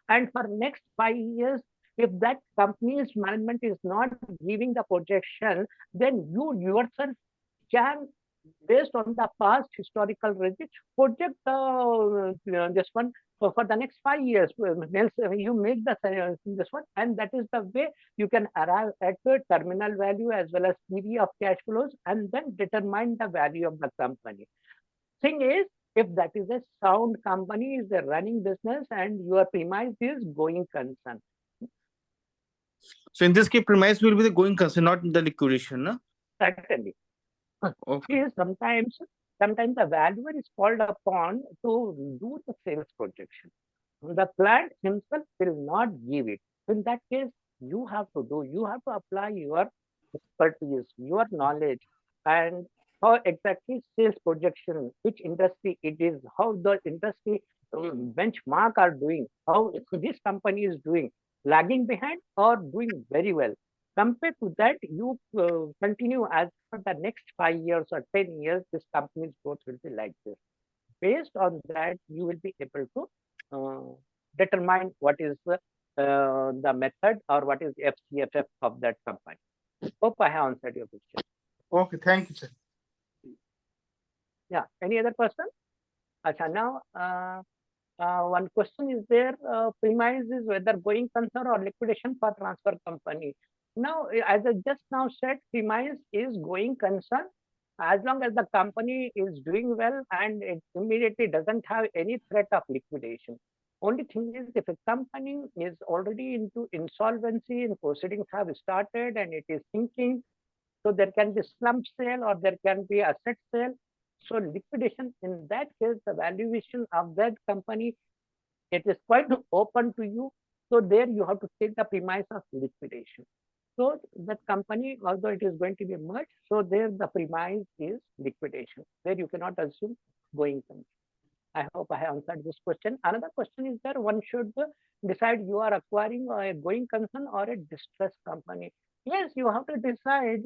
and for next 5 years, if that company's management is not giving the projection, then you yourself can, based on the past historical results, project this one for the next 5 years. You make this one, and that is the way you can arrive at the terminal value as well as PV of cash flows, and then determine the value of the company. Thing is, if that is a sound company, is a running business, and your premise is going concern. So in this case, premise will be the going concern, not the liquidation, no? Certainly. Okay. Sometimes the valuer is called upon to do the sales projection. The client himself will not give it. In that case, you have to apply your expertise, your knowledge, and how exactly sales projection, which industry it is, how the industry benchmark are doing, how this company is doing, lagging behind or doing very well. Compared to that, you continue as for the next 5 years or 10 years, this company's growth will be like this. Based on that, you will be able to determine what is the method or what is the FCFF of that company. Hope I have answered your question. Okay, thank you, sir. Yeah, any other person? Achha, now one question is there, premise is whether going concern or liquidation for transfer company. Now, as I just now said, premise is going concern as long as the company is doing well and it immediately doesn't have any threat of liquidation. Only thing is, if a company is already into insolvency and proceedings have started and it is sinking, so there can be slump sale or there can be asset sale. So liquidation, in that case, the valuation of that company, it is quite open to you. So there you have to take the premise of liquidation. So that company, although it is going to be merged, so there the premise is liquidation. There you cannot assume going concern. I hope I have answered this question. Another question is that one should decide you are acquiring a going concern or a distressed company. Yes, you have to decide,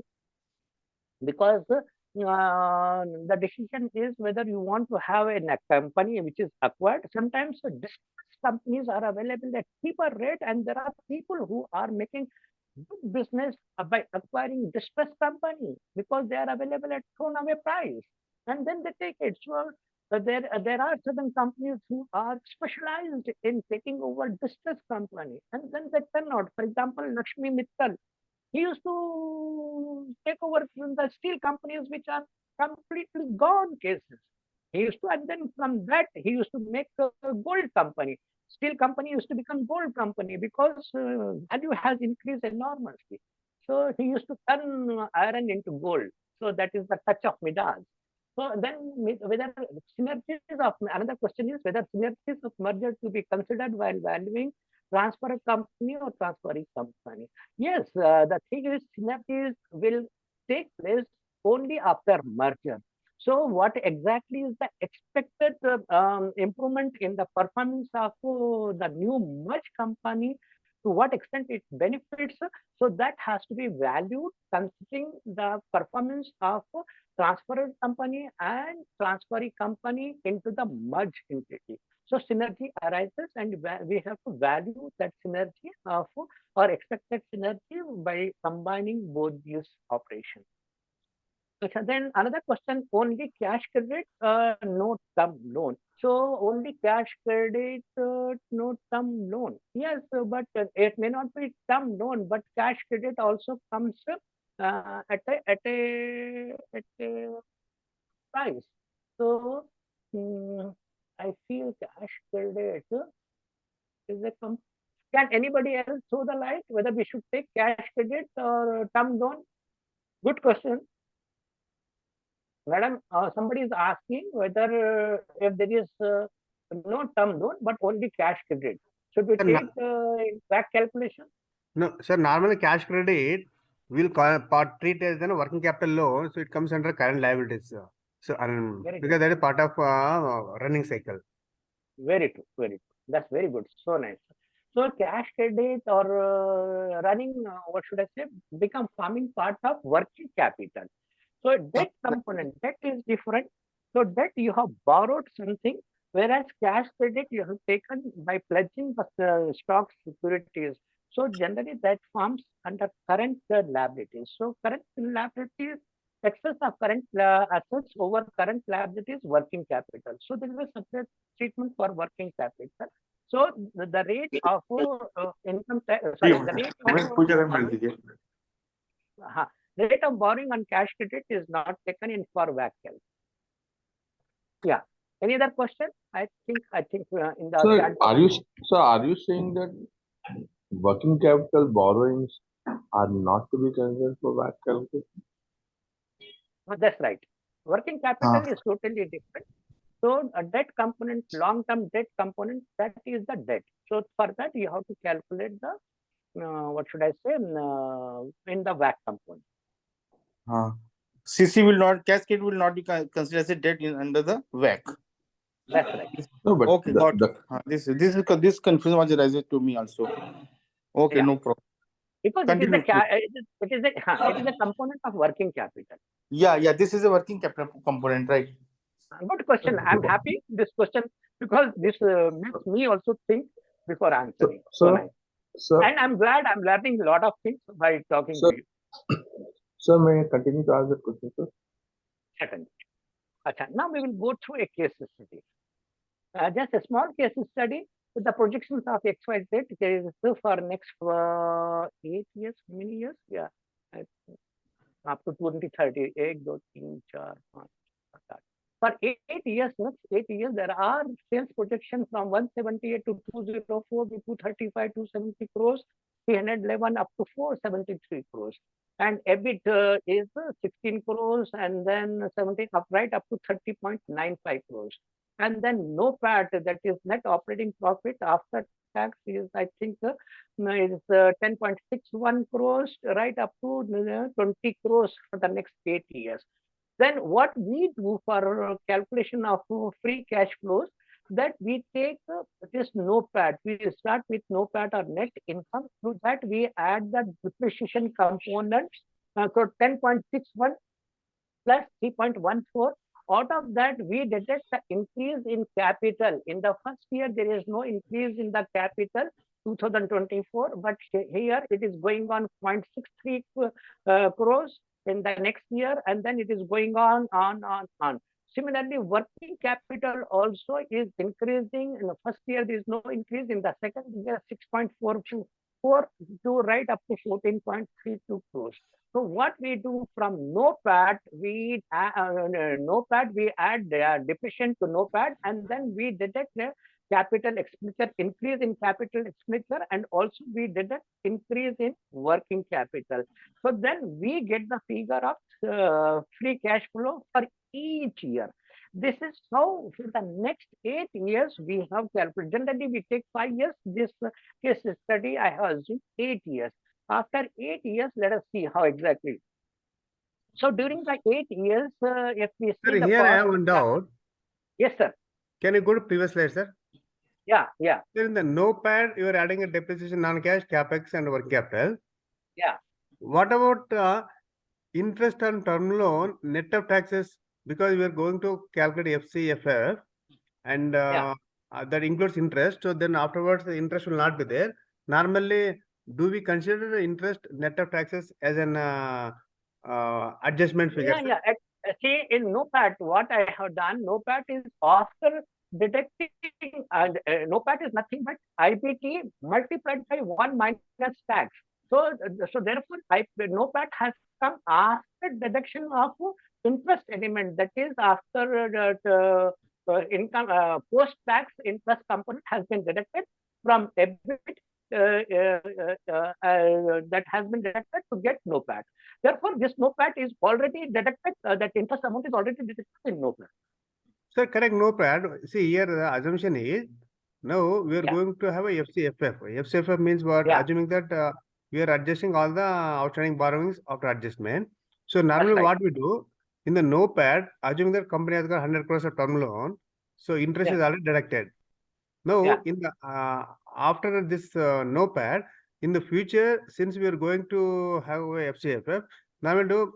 because the decision is whether you want to have a company which is acquired. Sometimes distressed companies are available at cheaper rate, and there are people who are making good business by acquiring distressed company because they are available at thrown away price, and then they take it. So there are certain companies who are specialized in taking over distressed company, and then they turn out. For example, Lakshmi Mittal, he used to take over from the steel companies which are completely gone cases. He used to, and then from that, he used to make a gold company. Steel company used to become gold company because value has increased enormously. So he used to turn iron into gold. So that is the touch of Midas. So then whether synergies of, another question is whether synergies of merger to be considered while valuing transfer company or transferring company. Yes, the thing is synergies will take place only after merger. So what exactly is the expected improvement in the performance of the new merged company? To what extent it benefits? So that has to be valued considering the performance of transferred company and transferring company into the merged entity. So synergy arises, and we have to value that synergy of or expected synergy by combining both these operations. Okay, then another question, only cash credit, no term loan. So only cash credit, no term loan. Yes, but it may not be term loan, but cash credit also comes at a price. So I feel cash credit is a can anybody else throw the light whether we should take cash credit or term loan? Good question. Madam, somebody is asking whether if there is no term loan but only cash credit, should we take back calculation? No, sir, normally cash credit will treat as a working capital loan, so it comes under current liabilities. So, because that is part of running cycle. Very true, very true. That's very good. So nice. So cash credit or running, what should I say, become forming part of working capital. So debt component, debt is different. So debt you have borrowed something, whereas cash credit you have taken by pledging the stock securities. So generally that forms under current liabilities. So current liabilities, excess of current assets over current liabilities, working capital. So there is a separate treatment for working capital. So the rate of income tax, sorry, the rate of borrowing on cash credit is not taken in for VACL. Yeah. Any other question? I think in the Sir, are you saying that working capital borrowings are not to be considered for VAT calculation? That's right. Working capital is totally different. So a debt component, long-term debt component, that is the debt. So for that you have to calculate the what should I say in the VAT component. CC will not, cascade will not be considered as a debt under the WAC. That's right. No, but okay, got it. This confusion was raised to me also. Okay, no problem. Because it is a component of working capital. Yeah, this is a working capital component, right? Good question. I'm happy this question because this makes me also think before answering. And I'm glad I'm learning a lot of things by talking to you. Sir, may I continue to ask the question, sir? Certainly. Now we will go through a case study. Just a small case study with the projections of XYZ for next 8 years, how many years? Yeah, up to 2030. For 8 years, next 8 years, there are sales projections from 178 to 204, 235, 270 crores, 311 up to 473 crores. And EBIT is 16 crores and then 17 right up to 30.95 crores. And then no PAT, that is net operating profit after tax is, I think, is 10.61 crores right up to 20 crores for the next 8 years. Then what we do for calculation of free cash flows, that we take this NOPAT. We start with NOPAT or net income. To that we add the depreciation component. So 10.61 plus 3.14. Out of that, we deduct the increase in capital. In the first year, there is no increase in the capital, 2024, but here it is going on 0.63 crores in the next year, and then it is going on. Similarly, working capital also is increasing. In the first year, there is no increase. In the second year, 6.42 right up to 14.32 crores. So what we do from NOPAT, we add depreciation to NOPAT, and then we deduct the capital expenditure, increase in capital expenditure, and also we deduct increase in working capital. So then we get the figure of free cash flow for each year. This is how for the next 8 years we have calculated. Generally, we take 5 years. This case study I have assumed 8 years. After 8 years, let us see how exactly. So during the 8 years, if we see Sir, the here I cost, have one doubt. yes, sir. Can you go to previous slide, sir? Yeah. Sir, in the NOPAT, you are adding a depreciation, non-cash, capex, and working capital. Yeah. What about interest on term loan, net of taxes? Because we are going to calculate FCFF, and that includes interest. So then afterwards, the interest will not be there. Normally, do we consider the interest net of taxes as an adjustment figure? Yeah. See, in NOPAT, what I have done, NOPAT is after deducting, and NOPAT is nothing but IPT multiplied by 1 minus tax. So therefore, NOPAT has come after deduction of interest element, that is after income post-tax interest component has been deducted from EBIT that has been deducted to get NOPAT. Therefore, this NOPAT is already deducted, that interest amount is already deducted in NOPAT. Sir, correct, NOPAT. See, here the assumption is, now we are going to have a FCFF. FCFF means what? Assuming that we are adjusting all the outstanding borrowings after adjustment. So normally what we do, in the NOPAT, assuming that company has got 100 crores of term loan, so interest is already deducted. Now, in the after this NOPAT, in the future, since we are going to have a FCFF, now we do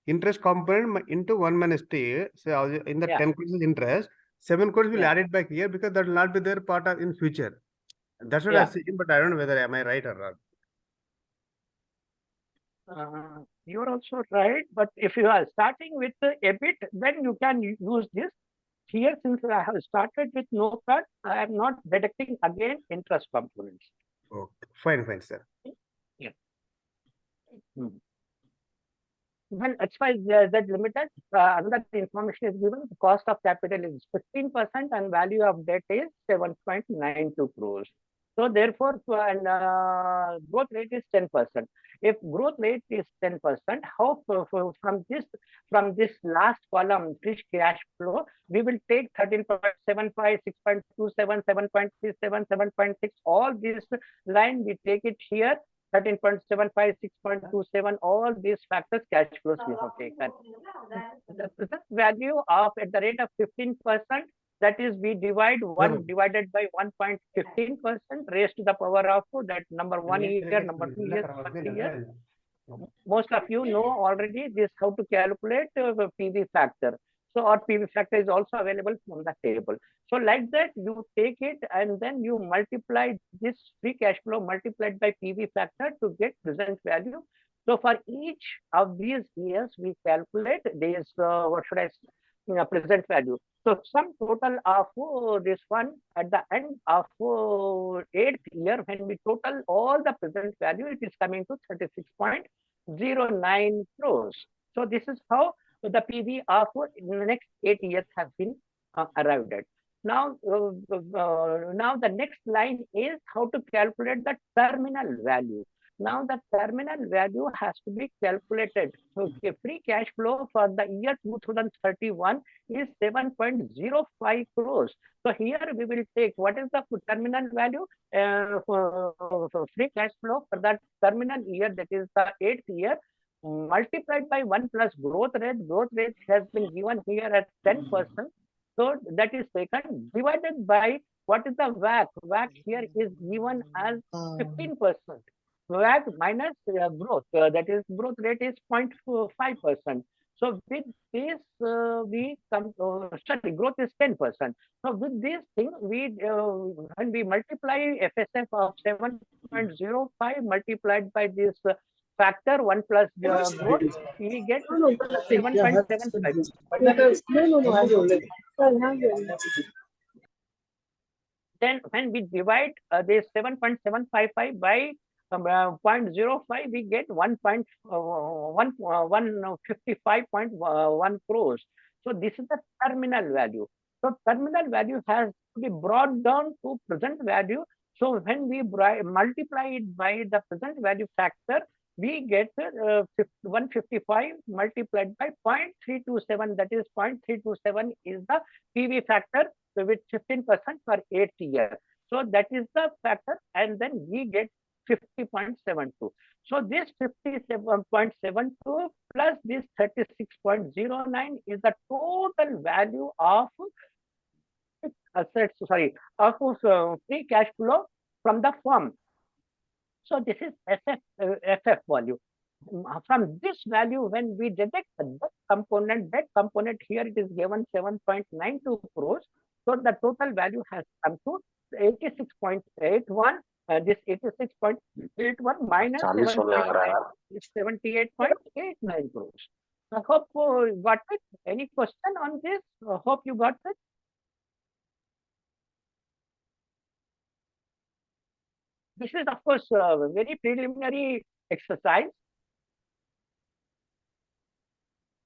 interest component into 1 minus T. So in the 10 crores interest, 7 crores will add it back here because that will not be there part of in future. That's what I see, but I don't know whether am I right or not. You are also right, but if you are starting with EBIT, then you can use this. Here, since I have started with NOPAT, I am not deducting again interest components. Okay, fine, sir. Yeah. When as far as Z Limited, another information is given. The cost of capital is 15% and value of debt is 7.92 crores. So therefore, growth rate is 10%. If growth rate is 10%, how from this last column, free cash flow, we will take 13.75, 6.27, 7.37, 7.6, all this line, we take it here. 13.75, 6.27, all these factors cash flows we have taken. The present value of at the rate of 15%, that is we divide 1 divided by 1.15% raised to the power of that number 1 year, number 2 years, 3 years. Most of you know already this how to calculate the PV factor. So our PV factor is also available from the table. So like that, you take it and then you multiply this free cash flow multiplied by PV factor to get present value. So for each of these years, we calculate this, present value. So sum total of this one at the end of 8th year, when we total all the present value, it is coming to 36.09 crores. So this is how the PV of the next 8 years have been arrived at. Now the next line is how to calculate the terminal value. Now the terminal value has to be calculated. So free cash flow for the year 2031 is 7.05 crores. So here we will take what is the terminal value for free cash flow for that terminal year, that is the 8th year, multiplied by 1 plus growth rate. Growth rate has been given here at 10%. So that is taken divided by what is the WACC. WACC here is given as 15%. WACC minus growth, that is growth rate is 0.5%. So with this, we come, sorry, growth is 10%. So with this thing, we when we multiply FSF of 7.05 multiplied by this factor 1 plus growth, we get 7.75. Then when we divide this 7.755 by 0.05, we get 155.1 crores. So this is the terminal value. So terminal value has to be brought down to present value. So when we multiply it by the present value factor, we get 155 multiplied by 0.327. That is 0.327 is the PV factor with 15% for 8th year. So that is the factor, and then we get 50.72. So this 57.72 plus this 36.09 is the total value of assets, sorry, of free cash flow from the firm. So this is FF value. From this value, when we deduct the debt component here, it is given 7.92 crores. So the total value has come to 86.81. This 86.81 minus 7.9 is 78.89 crores. I hope you got it. Any question on this? I hope you got it. This is, of course, a very preliminary exercise.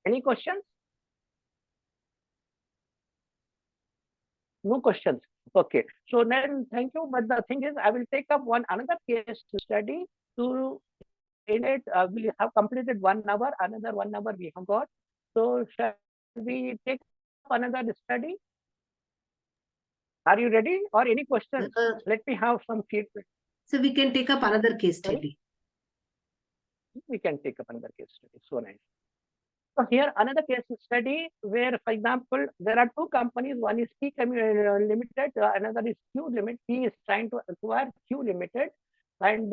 Any questions? No questions. Okay. So then, thank you. But the thing is, I will take up another case study to in it. We have completed 1 hour. Another 1 hour we have got. So shall we take up another study? Are you ready? Or any questions? Let me have some feedback. So we can take up another case study. We can take up another case study. So nice. So here another case study where, for example, there are 2 companies. One is P Limited, another is Q Limited. P is trying to acquire Q Limited, and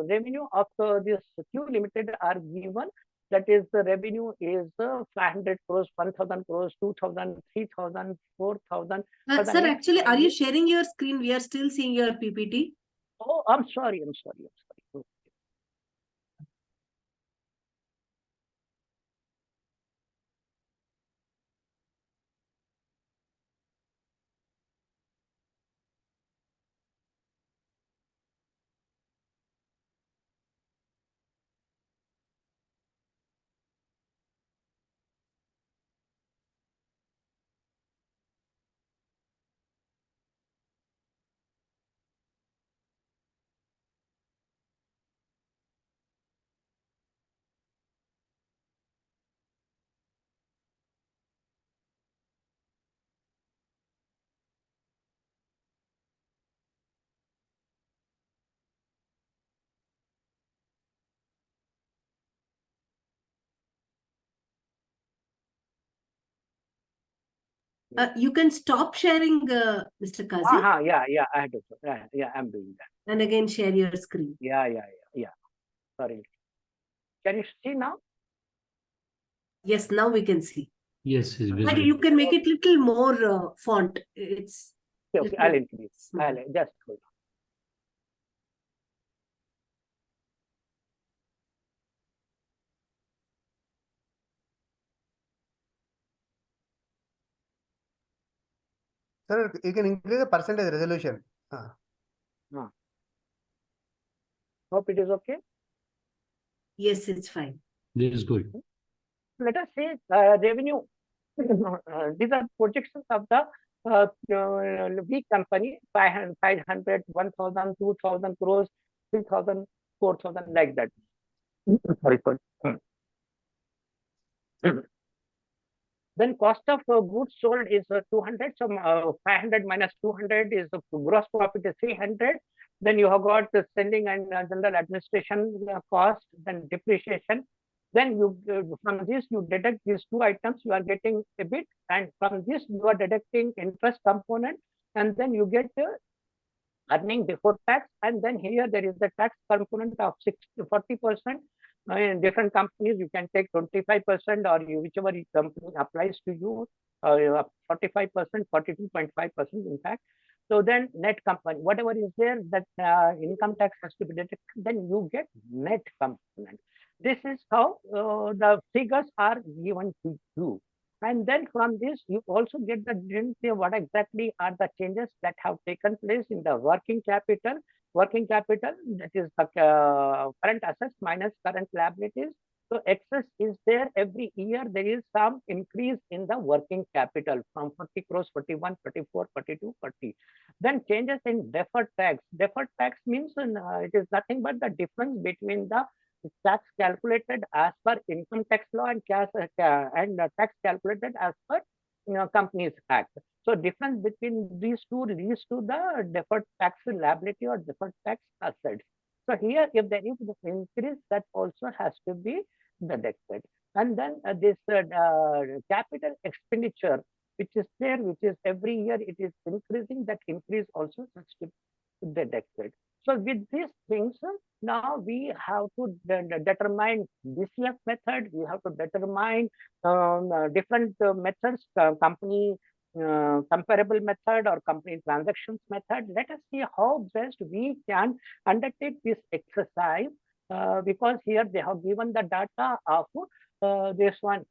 revenue of this Q Limited are given. That is, the revenue is 500 crores, 1,000 crores, 2,000, 3,000, 4,000. Sir, actually, are you sharing your screen? We are still seeing your PPT. Oh, I'm sorry. You can stop sharing, Mr. Kazi. Yeah, I do. Yeah, I'm doing that. And again, share your screen. Yeah. Sorry. Can you see now? Yes, now we can see. Yes, it's But visible. you can make it little more font. It's Okay, I'll increase. I'll just hold on. Sir, you can increase the percentage resolution. Hope it is okay. yes, it's fine. This is good. Let us say revenue. These are projections of the big company: 500, 1,000, 2,000 crores, 3,000. 4,000 like that. Sorry, sorry. Then cost of goods sold is 200. So 500 minus 200 is gross profit is 300. Then you have got the selling and general administration cost, then depreciation. Then you from this you deduct these two items, you are getting a bit, and from this you are deducting interest component, and then you get earning before tax, and then here there is the tax component of 40%. In different companies, you can take 25%, or whichever company applies to you, 45%, 42.5%, in fact. So then net company, whatever is there that income tax has to be deducted, then you get net component. This is how the figures are given to you. And then from this, you also get the didn't say what exactly are the changes that have taken place in the working capital. Working capital, that is the current assets minus current liabilities. So excess is there every year. There is some increase in the working capital from 40 crores, 41, 44, 42, 40. Then changes in deferred tax. Deferred tax means it is nothing but the difference between the tax calculated as per income tax law and tax calculated as per Companies Act. So difference between these two leads to the deferred tax liability or deferred tax assets. So here, if there is this increase, that also has to be deducted. And then this capital expenditure, which is there, which is every year it is increasing, that increase also has to be deducted. So with these things, now we have to determine DCF method. We have to determine different methods, company comparable method or company transactions method. Let us see how best we can undertake this exercise, because here they have given the data of this one.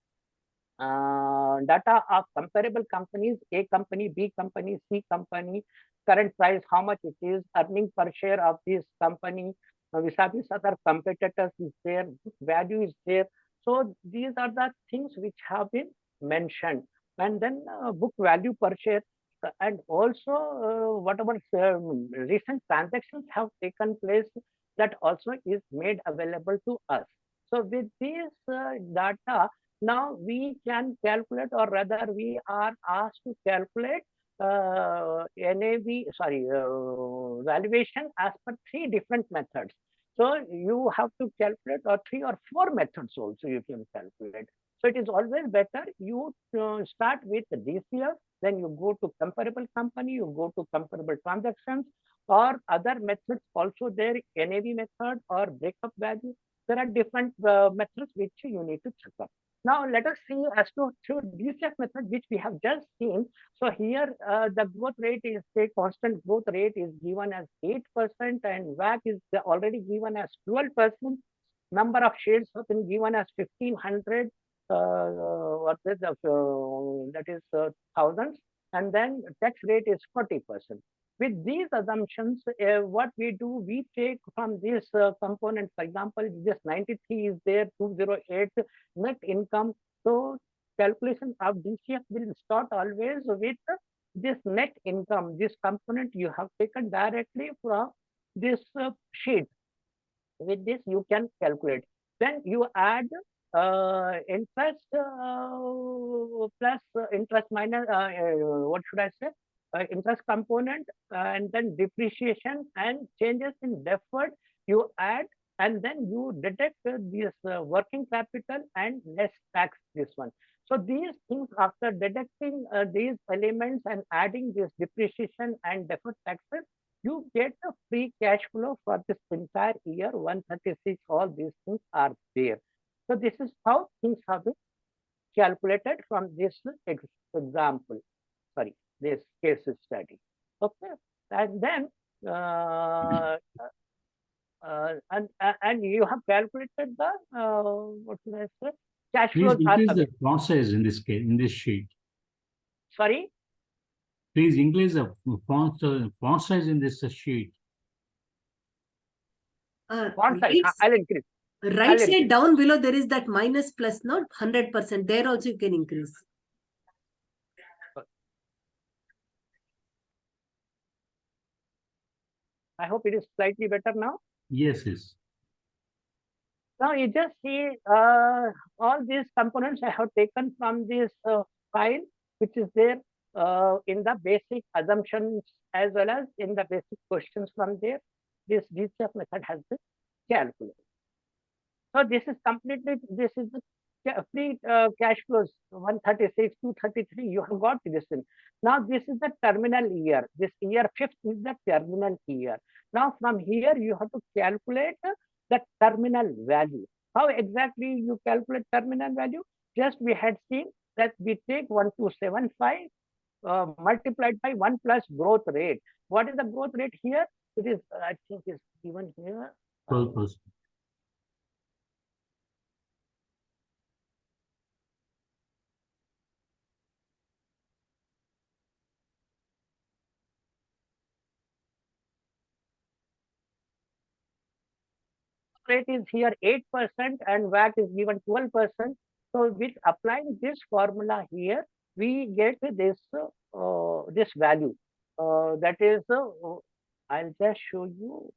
Data of comparable companies, A company, B company, C company, current price, how much it is, earning per share of this company, vis-a-vis other competitors is there, value is there. So these are the things which have been mentioned. And then book value per share, and also whatever recent transactions have taken place, that also is made available to us. So with this data, now we can calculate, or rather we are asked to calculate valuation as per three different methods. So you have to calculate, or 3 or 4 methods also you can calculate. So it is always better you start with DCF, then you go to comparable company, you go to comparable transactions, or other methods also there, NAV method or breakup value. There are different methods which you need to check up. Now let us see as to through DCF method, which we have just seen. So here the growth rate is, say, constant growth rate is given as 8%, and WACC is already given as 12%. Number of shares have been given as 1,500. What is that is thousands, and then tax rate is 40%. With these assumptions, what we do, we take from this component, for example, this 93 is there, 208 net income. So calculation of DCF will start always with this net income. This component you have taken directly from this sheet. With this, you can calculate. Then you add interest plus interest minus, what should I say? Interest component, and then depreciation and changes in deferred you add, and then you deduct this working capital and less tax, this one. So these things, after deducting these elements and adding this depreciation and deferred taxes, you get a free cash flow for this entire year, 136. All these things are there. So this is how things have been calculated from this example. Sorry, this case study. Okay, and then and you have calculated the what should I say? Cash flows. Please increase the font size in this case, in this sheet. Sorry. Please increase the font size in this sheet. Font size. I'll increase. Right side down below, there is that minus plus, not 100%. There also you can increase. I hope it is slightly better now. Yes, yes. Now you just see all these components I have taken from this file, which is there in the basic assumptions as well as in the basic questions from there. This DCF method has been calculated. So this is completely, this is the free cash flows 136, 233. You have got this in. Now this is the terminal year. This year 5th is the terminal year. Now from here you have to calculate the terminal value. How exactly you calculate terminal value? Just we had seen that we take 1275 multiplied by 1 plus growth rate. What is the growth rate here? It is, I think, is given here. 12%. Rate is here 8% and VAT is given 12%. So with applying this formula here, we get this this value. That is, I'll just show you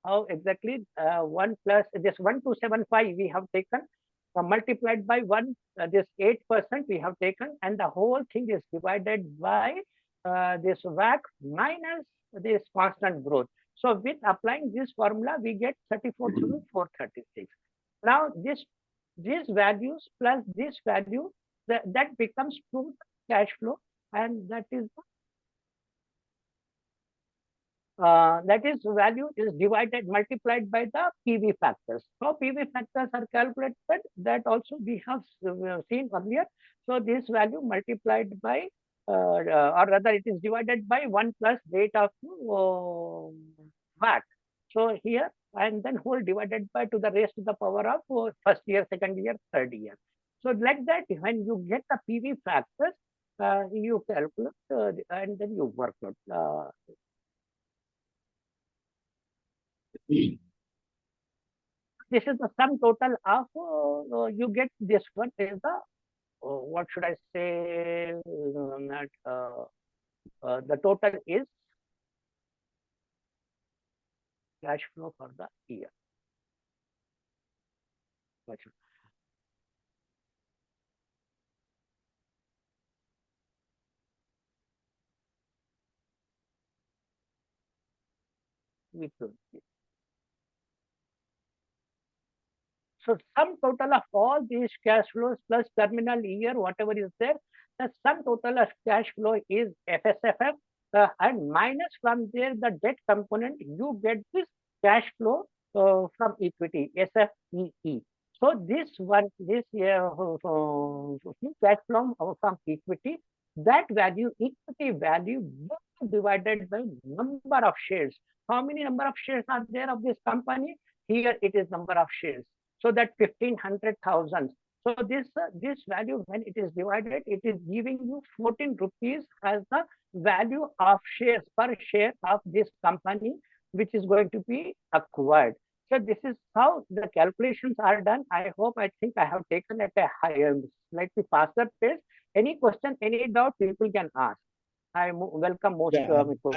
how exactly 1 plus this 1275 we have taken multiplied by 1, this 8% we have taken, and the whole thing is divided by this VAT minus this constant growth. So with applying this formula, we get 34,436. Now these values plus this value, that becomes true cash flow, and that is value is divided, multiplied by the PV factors. So PV factors are calculated, that also we have seen earlier. So this value multiplied by, or rather it is divided by 1 plus rate of VAT. So here, and then whole divided by to the raised to the power of first year, second year, third year. So like that, when you get the PV factors, you calculate and then you work out. This is the sum total of, you get this one is the, what should I say, the total is cash flow for the year. So sum total of all these cash flows plus terminal year, whatever is there, the sum total of cash flow is FSFF, and minus from there the debt component, you get this cash flow from equity, SFEE. So this one, this cash flow from equity, that value, equity value divided by number of shares. How many number of shares are there of this company? Here it is number of shares. So that 1500,000. So this value, when it is divided, it is giving you 14 rupees as the value of shares per share of this company, which is going to be acquired. So this is how the calculations are done. I think I have taken at a higher, slightly faster pace. Any question, any doubt, people can ask. I welcome most. I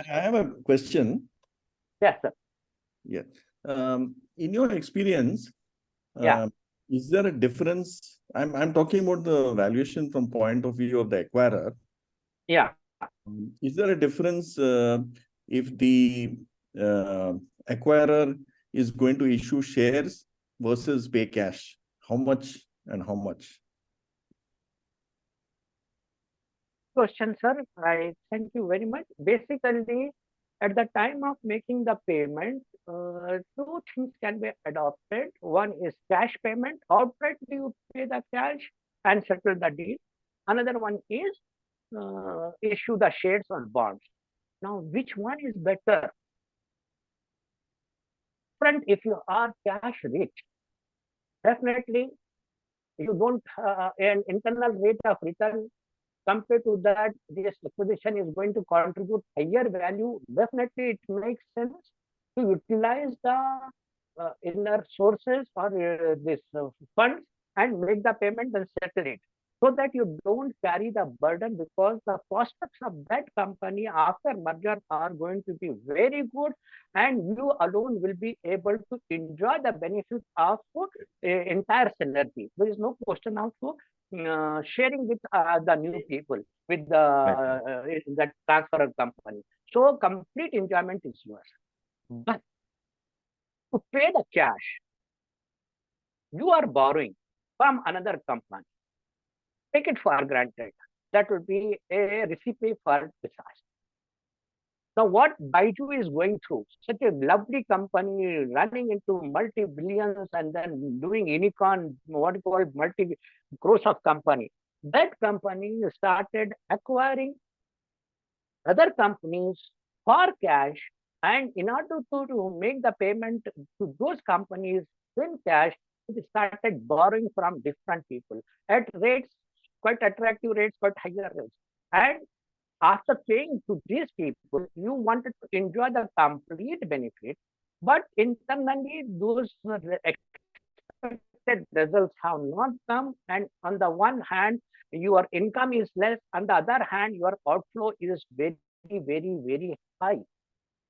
have a question. Yes, sir. Yeah. In your experience, yeah, is there a difference? I'm talking about the valuation from point of view of the acquirer. Yeah. Is there a difference if the acquirer is going to issue shares versus pay cash? How much and how much? Question, sir. I thank you very much. Basically, at the time of making the payment, two things can be adopted. One is cash payment. Outright you pay the cash and settle the deal. Another one is issue the shares or bonds. Now, which one is better? Friend, if you are cash rich, definitely you don't an internal rate of return. Compared to that, this acquisition is going to contribute higher value. Definitely, it makes sense to utilize the inner sources or this funds and make the payment and settle it. so that you don't carry the burden, because the prospects of that company after merger are going to be very good, and you alone will be able to enjoy the benefits of entire synergy. There is no question of sharing with the new people, with the transfer company. So complete enjoyment is yours. But to pay the cash, you are borrowing from another company. Take it for granted. That would be a recipe for disaster. Now, what Baiju is going through, such a lovely company running into multi-billions and then doing unicorn, what you call multi-crores of company. That company started acquiring other companies for cash, and in order to make the payment to those companies in cash, it started borrowing from different people at rates, quite attractive rates, quite higher rates. And after paying to these people, you wanted to enjoy the complete benefit, but internally those expected results have not come. And on the one hand, your income is less. On the other hand, your outflow is very, very high.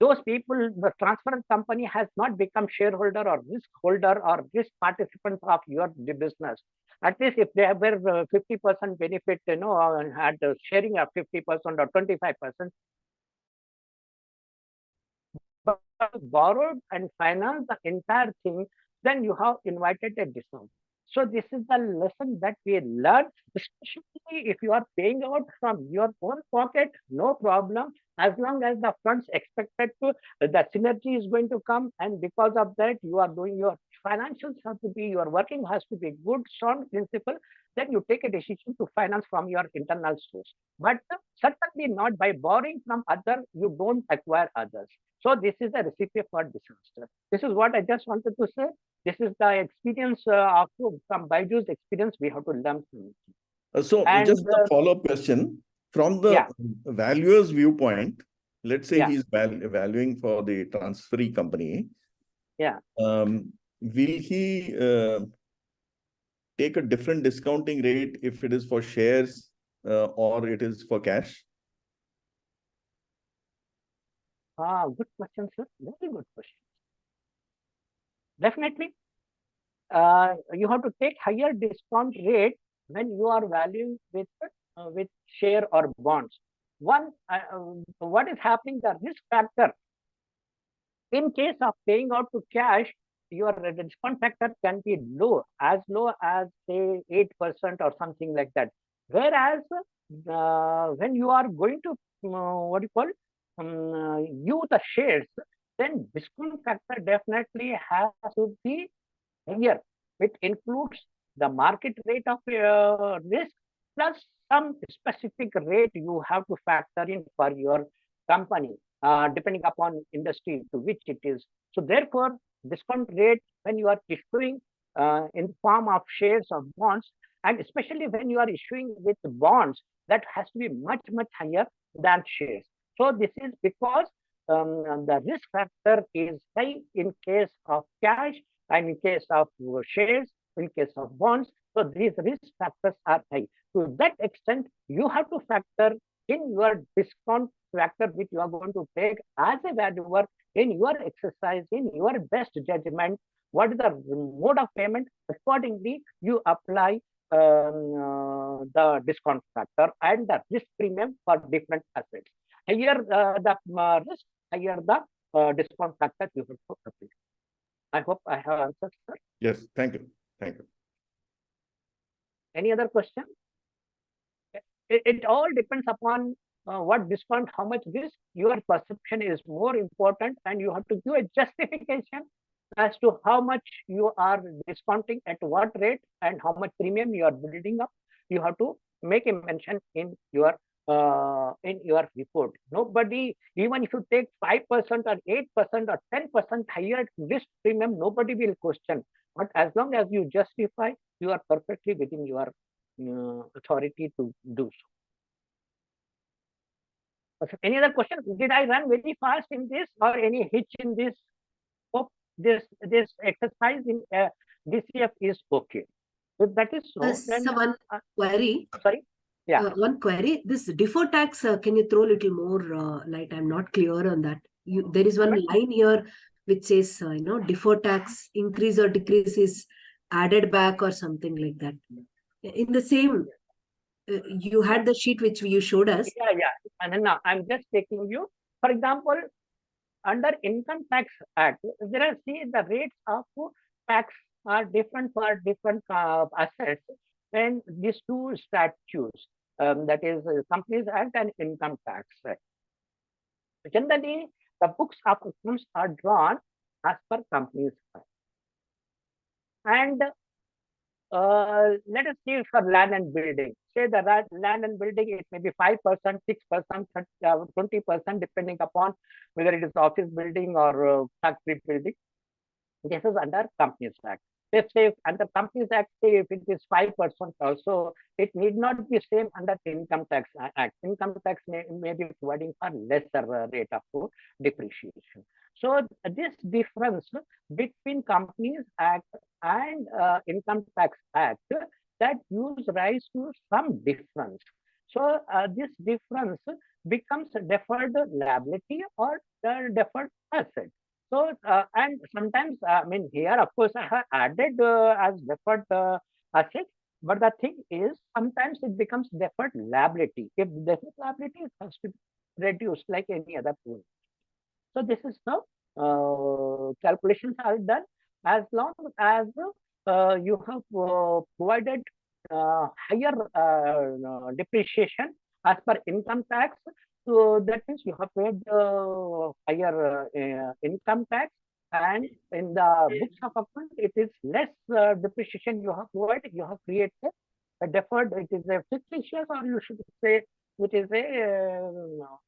Those people, the transfer company has not become shareholder or risk holder or risk participant of your business. At least if they were 50% benefit, and had sharing of 50% or 25%, but borrowed and financed the entire thing, then you have invited a discount. So this is the lesson that we learned, especially if you are paying out from your own pocket, no problem. As long as the funds expected to, the synergy is going to come, and because of that, you are doing your financials have to be, your working has to be good, strong principle. Then you take a decision to finance from your internal source, but certainly not by borrowing from other. You don't acquire others. So this is a recipe for disaster. This is what I just wanted to say. This is the experience from Baiju's experience. We have to learn from it. So just a follow-up question from the valuer's viewpoint. Let's say he's valuing for the transferee company. Yeah. Will he take a different discounting rate if it is for shares or it is for cash? Good question, sir. Very good question. Definitely. You have to take higher discount rate when you are valuing with share or bonds. One, what is happening, the risk factor. In case of paying out to cash, your discount factor can be low as say 8% or something like that. Whereas when you are going to use the shares, then discount factor definitely has to be higher. It includes the market rate of risk plus some specific rate you have to factor in for your company, depending upon industry to which it is. So therefore, discount rate when you are issuing in the form of shares or bonds, and especially when you are issuing with bonds, that has to be much higher than shares. So this is because the risk factor is high in case of cash and in case of shares, in case of bonds. So these risk factors are high. To that extent, you have to factor in your discount factor which you are going to take as a valuer in your exercise, in your best judgment. What is the mode of payment? Accordingly, you apply the discount factor and the risk premium for different assets. Higher the risk, higher the discount factor you have to apply. I hope I have answered, sir. Yes, thank you. Thank you. Any other question? It all depends upon what discount, how much risk. Your perception is more important, and you have to give a justification as to how much you are discounting at what rate and how much premium you are building up. You have to make a mention in your report. Nobody, even if you take 5% or 8% or 10% higher risk premium, nobody will question. But as long as you justify, you are perfectly within your authority to do so. Any other question? Did I run very fast in this, or any hitch in this? Hope this exercise in DCF is okay. If that is so, then So one query. sorry. Yeah. One query. This defer tax, can you throw a little more light? I'm not clear on that. There is one line here which says, defer tax increase or decrease is added back or something like that. In the same, you had the sheet which you showed us. Yeah. And now I'm just taking you, for example, under Income Tax Act, there are, see, the rates of tax are different for different assets and these two statutes, that is Companies Act and Income Tax Act. Generally, the books of accounts are drawn as per Companies Act. And let us see for land and building. Say the land and building, it may be 5%, 6%, 20%, depending upon whether it is office building or factory building. This is under Companies Act. Let's say under Companies Act, say if it is 5% also, it need not be same under Income Tax Act. Income tax may be providing for lesser rate of depreciation. So this difference between Companies Act and Income Tax Act, that gives rise to some difference. So this difference becomes deferred liability or deferred asset. So, and sometimes, I mean, here, of course, I have added as deferred asset, but the thing is, sometimes it becomes deferred liability. If deferred liability, it has to be reduced like any other pool. So this is how calculations are done. As long as you have provided higher depreciation as per income tax, so that means you have paid higher income tax, and in the books of account, it is less depreciation you have provided. You have created a deferred. It is a fictitious, or you should say, which is a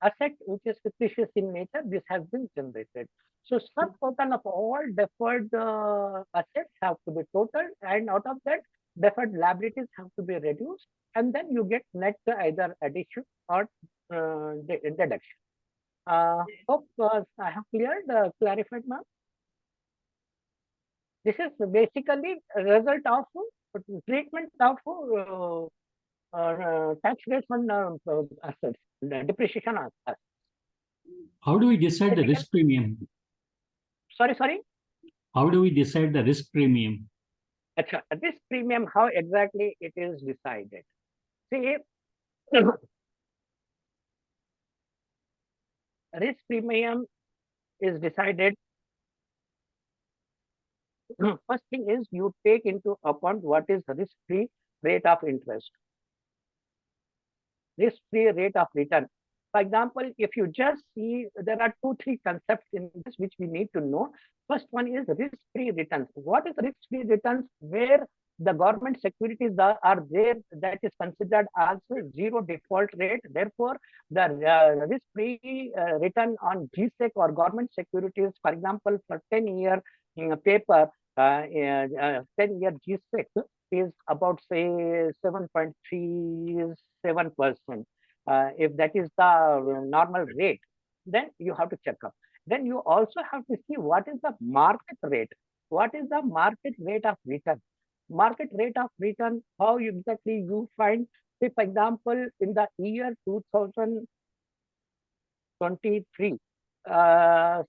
asset which is fictitious in nature. This has been generated. So subtotal of all deferred assets have to be total, and out of that, deferred liabilities have to be reduced, and then you get net either addition or deduction. Hope I have clarified, ma'am. This is basically a result of treatment of tax rates on assets, depreciation on assets. How do we decide the risk premium? Sorry? How do we decide the risk premium? This premium, how exactly it is decided? See, risk premium is decided. First thing is you take into account what is the risk-free rate of interest, risk-free rate of return. For example, if you just see, there are 2-3 concepts in this which we need to know. First one is risk-free returns. What is risk-free returns? Where the government securities are there, that is considered as zero default rate. Therefore, the risk-free return on GSEC or government securities, for example, for 10-year paper, 10-year GSEC is about, say, 7.37%. If that is the normal rate, then you have to check up. Then you also have to see what is the market rate. What is the market rate of return? Market rate of return, how exactly you find? Say, for example, in the year 2023,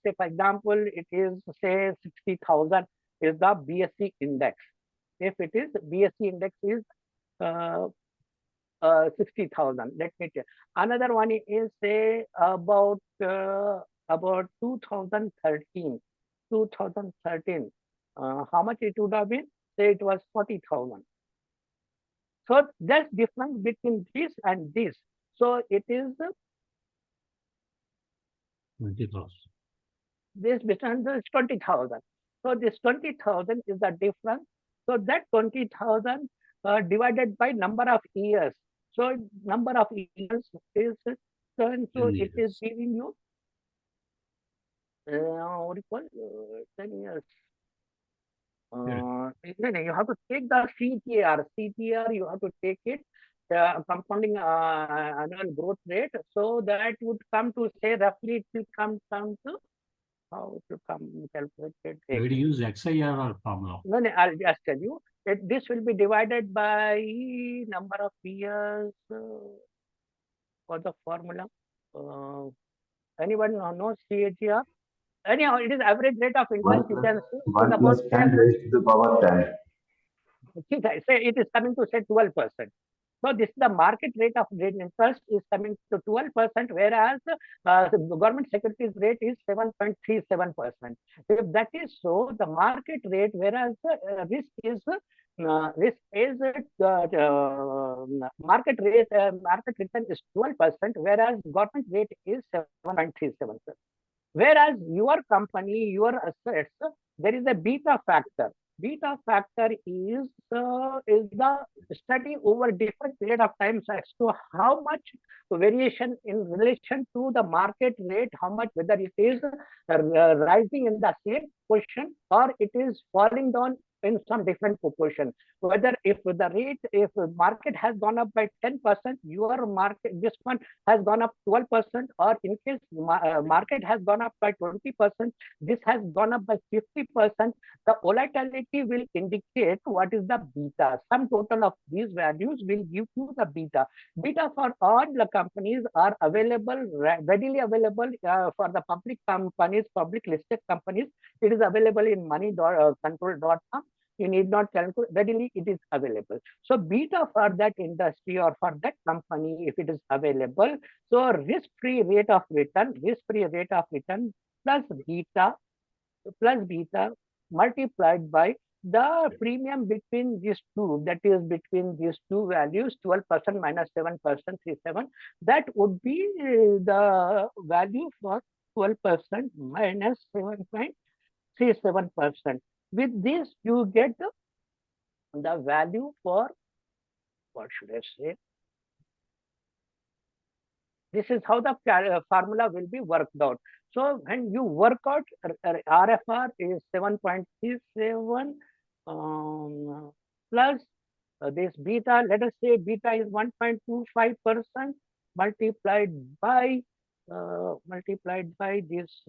say, for example, it is, say, 60,000 is the BSE index. If it is, BSE index is 60,000. Let me tell. Another one is, say, about 2013. 2013. How much it would have been? Say it was 40,000. So there's difference between this and this. So it is 20,000. This difference is 20,000. So this 20,000 is the difference. So that 20,000 divided by number of years. So number of years is, so it is giving you what do you call 10 years. You have to take the CTR. CTR, you have to take it, compounding annual growth rate. So that would come to, say, roughly it will come down to, how to come calculated. Do you use XIR or formula? No, I'll just tell you. this will be divided by number of years for the formula. Anyone knows CAGR? Anyhow, it is average rate of interest. You can see it is about 10 raised to the power 10. Say it is coming to say 12%. So this the market rate of interest is coming to 12%, whereas the government securities rate is 7.37%. If that is so, the market rate, whereas risk is market return is 12%, whereas government rate is 7.37%. Whereas your company, your assets, there is a beta factor. Beta factor is the study over different period of time as to how much variation in relation to the market rate, how much, whether it is rising in the same position or it is falling down in some different proportion. Whether if the rate, if market has gone up by 10%, your market, this one has gone up 12%, or in case market has gone up by 20%, this has gone up by 50%, the volatility will indicate what is the beta. Sum total of these values will give you the beta. Beta for all the companies are available, readily available for the public companies, public listed companies. It is available in money.control.com. You need not calculate, readily it is available. So beta for that industry or for that company, if it is available, so risk-free rate of return plus beta multiplied by the premium between these two, that is between these two values, 12% minus 7%, 37, that would be the value for 12% minus 7.37%. With this, you get the value for, what should I say? This is how the formula will be worked out. So when you work out, RFR is 7.37 plus this beta, let us say beta is 1.25% multiplied by this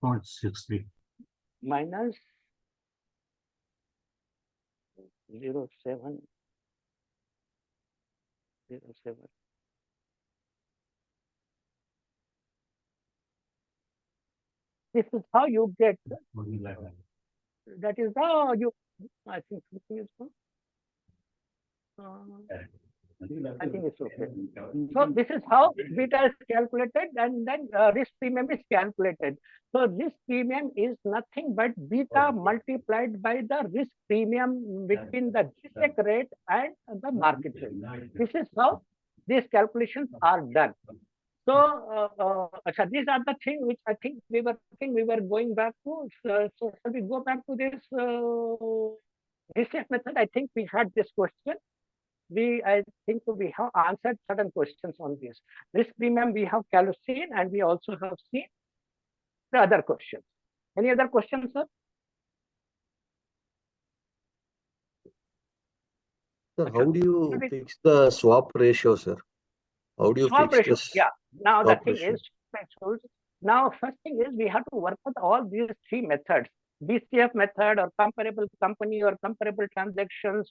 0.63 minus 0.707. This is how you get. That is how you. I think something is wrong. I think it's okay. So this is how beta is calculated, and then risk premium is calculated. So risk premium is nothing but beta multiplied by the risk premium between the GSEC rate and the market rate. This is how these calculations are done. So these are the things which I think we were going back to. So shall we go back to this GSEC method? I think we had this question. I think we have answered certain questions on this. Risk premium we have seen, and we also have seen the other questions. Any other questions, sir? Sir, how do you fix the swap ratio, sir? How do you swap fix ratio? this? Yeah. Now the thing ratio? is, now first thing is we have to work with all these three methods. DCF method or comparable company or comparable transactions.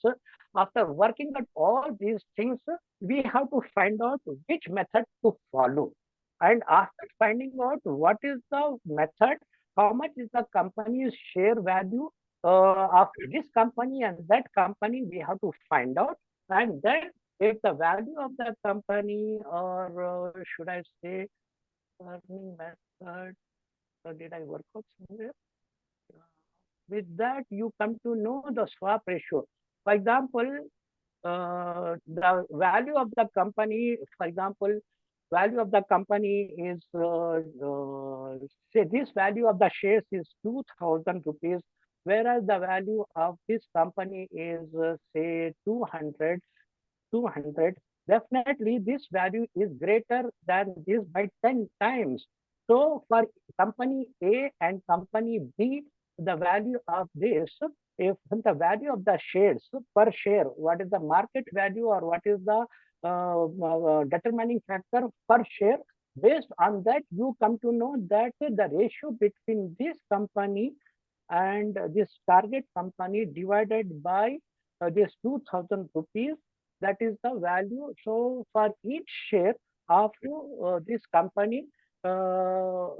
After working at all these things, we have to find out which method to follow. And after finding out what is the method, how much is the company's share value of this company and that company, we have to find out. And then if the value of the company, or should I say earning method, did I work out somewhere? With that, you come to know the swap ratio. For example, the value of the company, for example, value of the company is, say this value of the shares is 2,000 rupees, whereas the value of this company is, say, 200. Definitely, this value is greater than this by 10 times. So for company A and company B, the value of this, if the value of the shares per share, what is the market value or what is the determining factor per share, based on that you come to know that the ratio between this company and this target company divided by this 2000 rupees, that is the value. So for each share of this company, for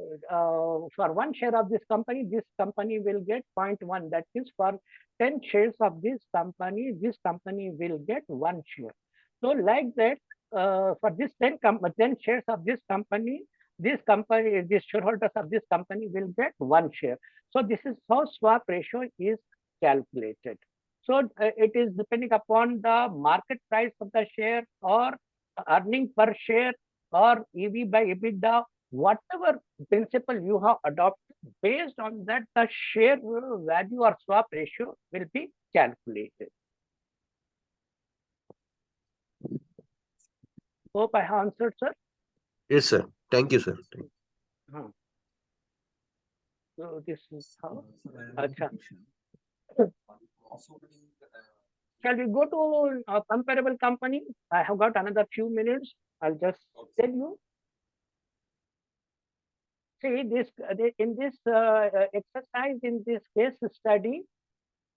one share of this company will get 0.1. That is, for 10 shares of this company will get 1 share. So like that, for this 10 shares of this company, these shareholders of this company will get 1 share. So this is how swap ratio is calculated. So it is depending upon the market price of the share, or earning per share, or EV by EBITDA, whatever principle you have adopted, based on that the share value or swap ratio will be calculated. Hope I have answered, sir. Yes, sir. Thank you, sir. So this is how. Achha. Shall we go to a comparable company? I have got another few minutes. I'll just tell you. See, in this exercise, in this case study,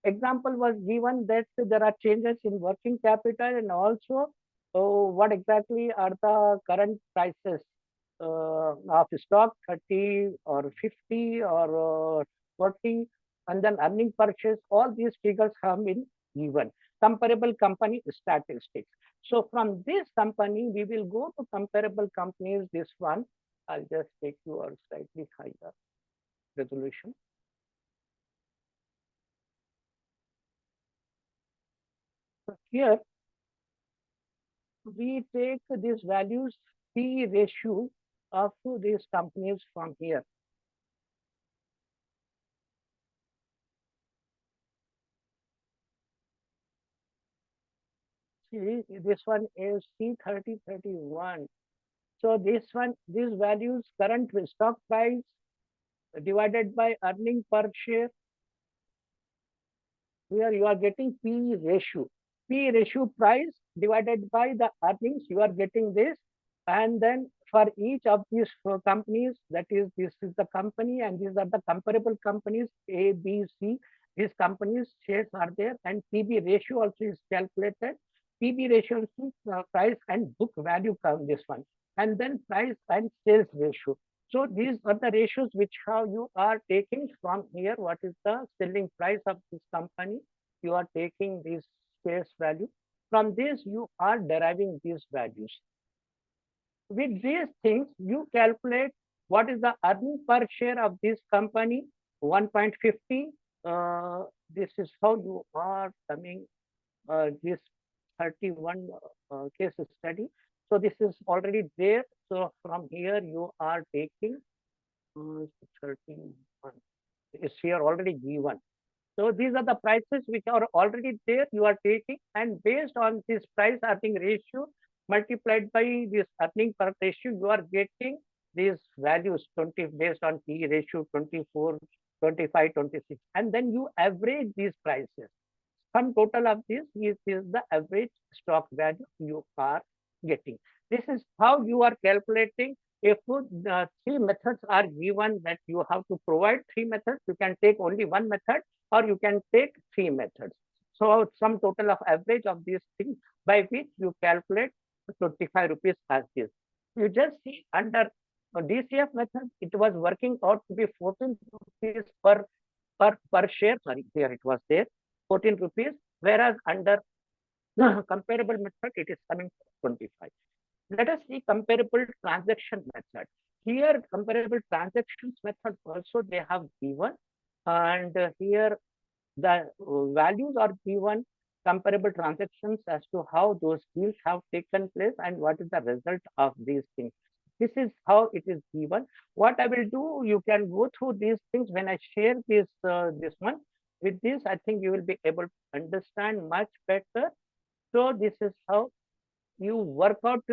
example was given that there are changes in working capital, and also what exactly are the current prices of stock, 30 or 50 or 40, and then earning purchase. All these figures have been given. Comparable company statistics. So from this company, we will go to comparable companies. This one, I'll just take you a slightly higher resolution. So here, we take these values, P ratio of these companies from here. See, this one is C3031. So this one, these values, current stock price divided by earning per share. Here you are getting P ratio. P ratio, price divided by the earnings, you are getting this. And then for each of these companies, that is, this is the company, and these are the comparable companies, A, B, C. These companies' shares are there, and PB ratio also is calculated. PB ratio is price and book value come this one, and then price and sales ratio. So these are the ratios which how you are taking from here. What is the selling price of this company? You are taking this face value. From this, you are deriving these values. With these things, you calculate what is the earning per share of this company, 1.50. This is how you are coming this 31 case study. So this is already there. So from here, you are taking 31. Is here already given. So these are the prices which are already there. You are taking, and based on this price earning ratio multiplied by this earning per ratio, you are getting these values 20 based on P ratio 24, 25, 26, and then you average these prices. Sum total of this is the average stock value you are getting. This is how you are calculating. If 3 methods are given that you have to provide 3 methods, you can take only 1 method, or you can take 3 methods. So sum total of average of these things by which you calculate 25 rupees as this. You just see under DCF method, it was working out to be 14 rupees per share. Sorry, here it was there, 14 rupees, whereas under comparable method, it is coming 25. Let us see comparable transaction method. Here, comparable transactions method also they have given, and here the values are given, comparable transactions as to how those deals have taken place and what is the result of these things. This is how it is given. What I will do, you can go through these things when I share this this one. With this, I think you will be able to understand much better. So this is how you work out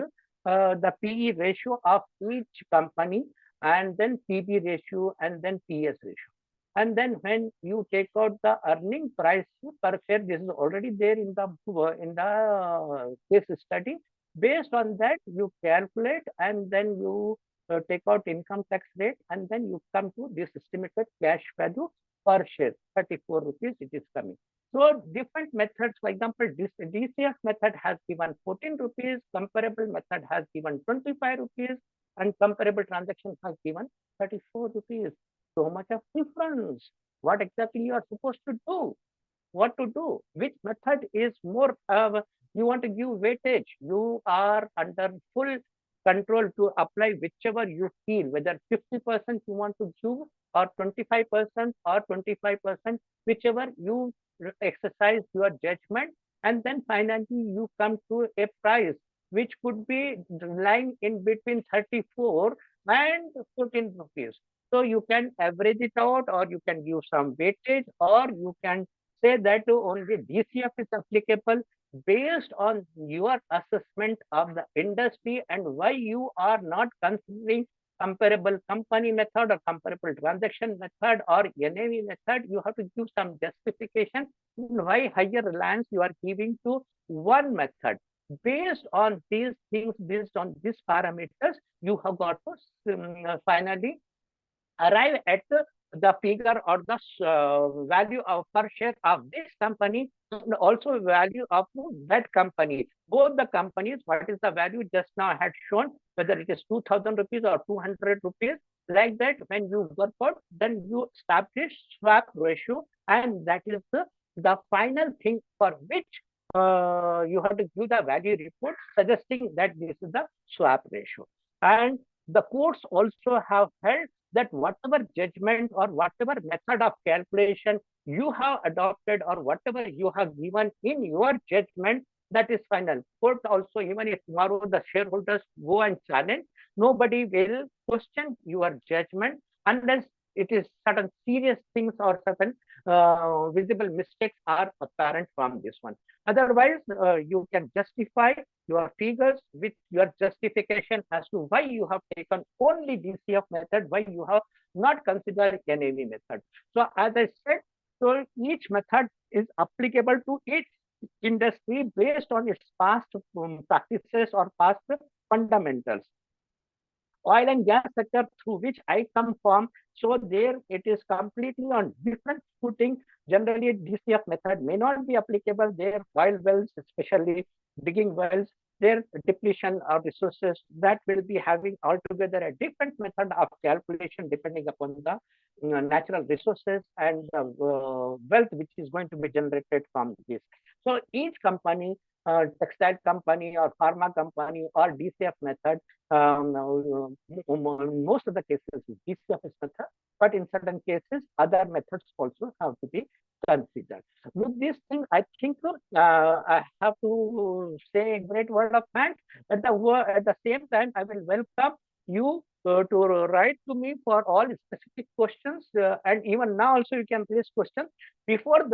the PE ratio of each company, and then PB ratio, and then PS ratio. And then when you take out the earning price per share, this is already there in the case study. Based on that, you calculate, and then you take out income tax rate, and then you come to this estimated cash value per share, 34 rupees it is coming. So different methods, for example, this DCF method has given 14 rupees, comparable method has given 25 rupees, and comparable transaction has given 34 rupees. So much of difference. What exactly you are supposed to do? What to do? Which method is more, you want to give weightage? You are under full control to apply whichever you feel, whether 50% you want to give or 25% or 25%, whichever you exercise your judgment, and then finally you come to a price which could be lying in between 34 and 14 rupees. So you can average it out, or you can give some weightage, or you can say that only DCF is applicable based on your assessment of the industry and why you are not considering comparable company method or comparable transaction method or NAV method. You have to give some justification why higher reliance you are giving to one method. Based on these things, based on these parameters, you have got to finally arrive at the figure or the value of per share of this company, and also value of that company. Both the companies, what is the value just now I had shown, whether it is 2000 rupees or 200 rupees, like that when you work out, then you establish swap ratio, and that is the final thing for which you have to give the value report suggesting that this is the swap ratio. And the courts also have held that whatever judgment or whatever method of calculation you have adopted or whatever you have given in your judgment, that is final. Court also, even if tomorrow the shareholders go and challenge, nobody will question your judgment unless it is certain serious things or certain visible mistakes are apparent from this one. Otherwise, you can justify your figures with your justification as to why you have taken only DCF method, why you have not considered NAV method. So as I said, so each method is applicable to each industry based on its past practices or past fundamentals. Oil and gas sector, through which I come from, so there it is completely on different footing. Generally, DCF method may not be applicable there. Oil wells, especially digging wells, their depletion of resources, that will be having altogether a different method of calculation depending upon the natural resources and wealth which is going to be generated from this. So each company, textile company or pharma company or DCF method, most of the cases is DCF method, but in certain cases other methods also have to be considered. With this thing, I think I have to say a great word of thanks. At the same time, I will welcome you to write to me for all specific questions, and even now also you can raise questions. Before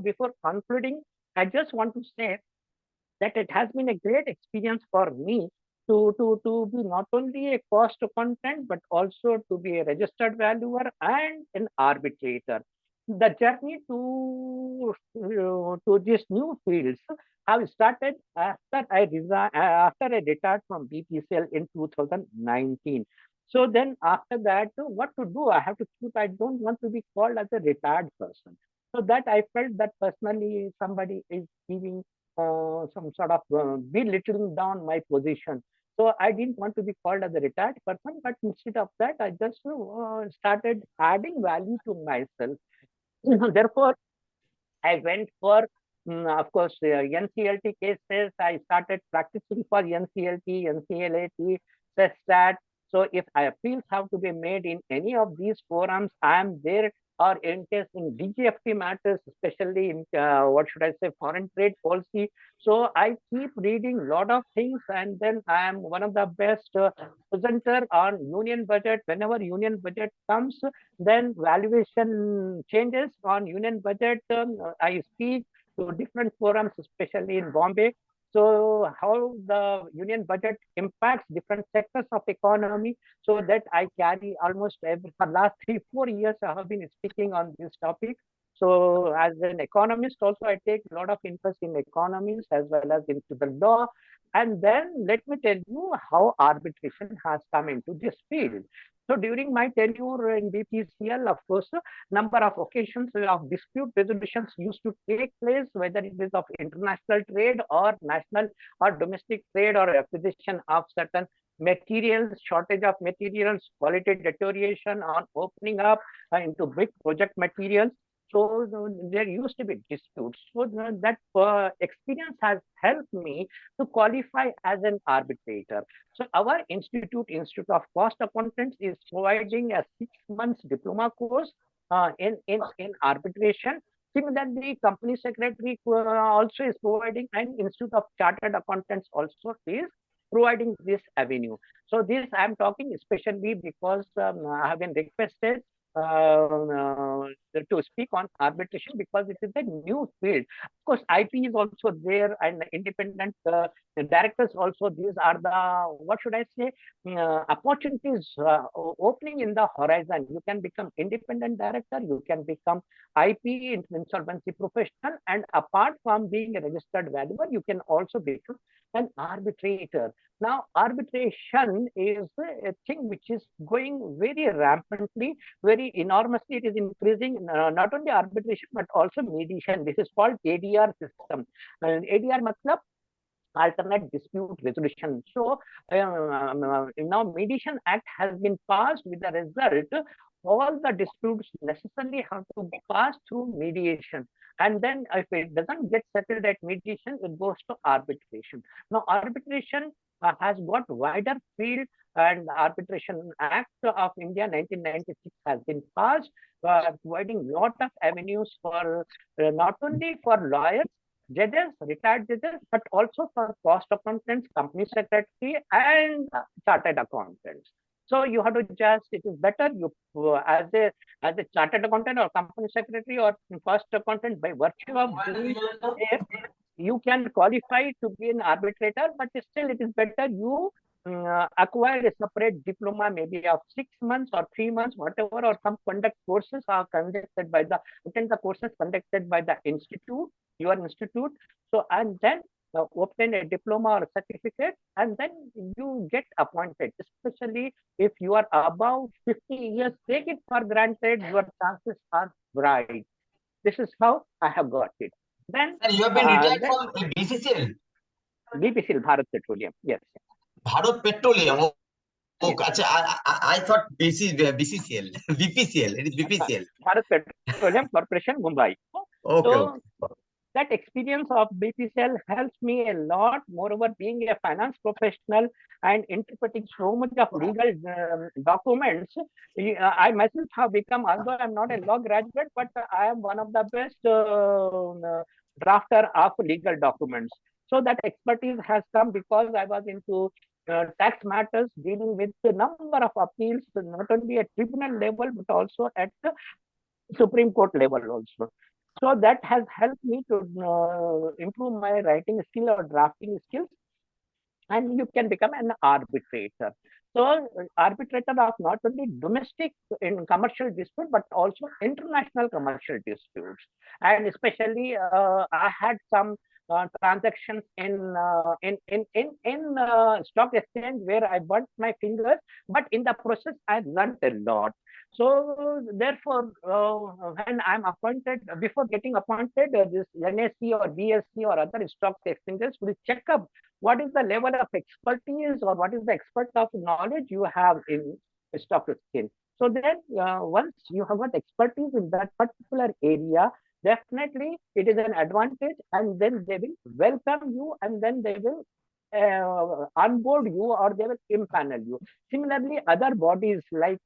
before concluding, I just want to say that it has been a great experience for me to be not only a cost content, but also to be a registered valuer and an arbitrator. The journey to these new fields have started after I retired from BPCL in 2019. So then after that, what to do? I have to keep, I don't want to be called as a retired person. So that I felt that personally somebody is giving some sort of belittling down my position. So I didn't want to be called as a retired person, but instead of that, I just started adding value to myself. Therefore, I went for, of course, NCLT cases. I started practicing for NCLT, NCLAT, CESTAT. So if appeals have to be made in any of these forums, I am there. Or in case in DGFT matters, especially in what should I say, foreign trade policy. So I keep reading a lot of things, and then I am one of the best presenter on union budget. Whenever union budget comes, then valuation changes on union budget. I speak to different forums, especially in Bombay. So how the union budget impacts different sectors of economy, so that I carry almost for last 3-4 years, I have been speaking on this topic. So as an economist also, I take a lot of interest in economies as well as into the law. And then let me tell you how arbitration has come into this field. So during my tenure in BPCL, of course, number of occasions of dispute resolutions used to take place, whether it is of international trade or national or domestic trade or acquisition of certain materials, shortage of materials, quality deterioration on opening up into big project materials. So there used to be disputes. So that experience has helped me to qualify as an arbitrator. So our Institute of Cost Accountants is providing a 6 months diploma course in arbitration. Similarly, company secretary also is providing, and Institute of Chartered Accountants also is providing this avenue. So this I am talking especially because I have been requested to speak on arbitration because it is a new field. Of course, IP is also there, and independent directors also. These are the, what should I say, opportunities opening in the horizon. You can become independent director, you can become IP, insolvency professional, and apart from being a registered valuer, you can also become an arbitrator. Now, arbitration is a thing which is going very rampantly, very enormously. It is increasing not only arbitration but also mediation. This is called ADR system. ADR matlab alternate dispute resolution. So now Mediation Act has been passed. With the result, all the disputes necessarily have to pass through mediation. And then if it doesn't get settled at mediation, it goes to arbitration. Now arbitration has got wider field, and Arbitration Act of India 1996 has been passed, providing lot of avenues for not only for lawyers, judges, retired judges, but also for cost accountants, company secretary, and chartered accountants. So you have to just, it is better you as a chartered accountant or company secretary or cost accountant, by virtue of doing it, you can qualify to be an arbitrator, but still it is better you acquire a separate diploma, maybe of 6 months or 3 months, whatever, or some conduct courses are conducted by the, attend the courses conducted by the institute, your institute. So, and then obtain a diploma or a certificate, and then you get appointed, especially if you are above 50 years, take it for granted, your chances are bright. This is how I have got it. Then Sir, you have been retired from BCCL? BPCL, Bharat Petroleum, yes. Bharat Petroleum. Oh, Yes. I thought BCCL, BPCL. It is BPCL. Bharat Petroleum Corporation, Mumbai. Okay. So that experience of BPCL helps me a lot. Moreover, being a finance professional and interpreting so much of legal documents, I myself have become, although I'm not a law graduate, but I am one of the best drafter of legal documents. So that expertise has come because I was into tax matters, dealing with a number of appeals, not only at tribunal level, but also at the Supreme Court level also. So that has helped me to improve my writing skill or drafting skills, and you can become an arbitrator. So arbitrator of not only domestic in commercial dispute, but also international commercial disputes. And especially I had some transactions in stock exchange where I burnt my fingers, but in the process I learned a lot. So therefore, when I'm appointed, before getting appointed, this NSE or BSC or other stock exchanges will check up what is the level of expertise or what is the expert of knowledge you have in stock exchange. So then once you have got expertise in that particular area, definitely it is an advantage, and then they will welcome you, and then they will onboard you, or they will impanel you. Similarly, other bodies like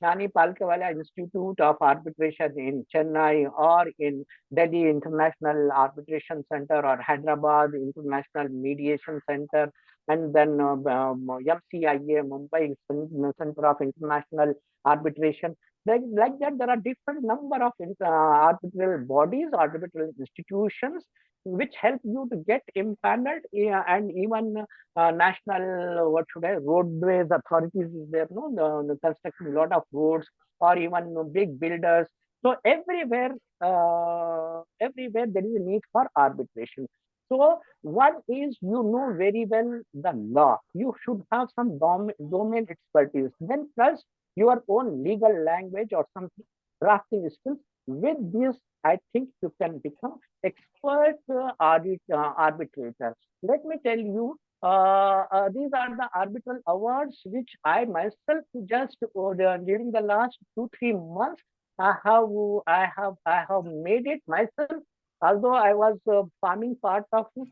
Nani Palkewala Institute of Arbitration in Chennai, or in Delhi International Arbitration Center, or Hyderabad International Mediation Center, and then MCIA, Mumbai Center of International Arbitration. Like that, there are different number of arbitral bodies, arbitral institutions, which help you to get impaneled, and even national, what should I, roadways authorities is there, no, the constructing a lot of roads, or even big builders. So everywhere there is a need for arbitration. So one is you know very well the law. You should have some domain expertise. Then plus your own legal language or something, drafting skills. With this, I think you can become expert arbitrator. Let me tell you, these are the arbitral awards which I myself just during the last 2-3 months I have made it myself. Although I was forming part of the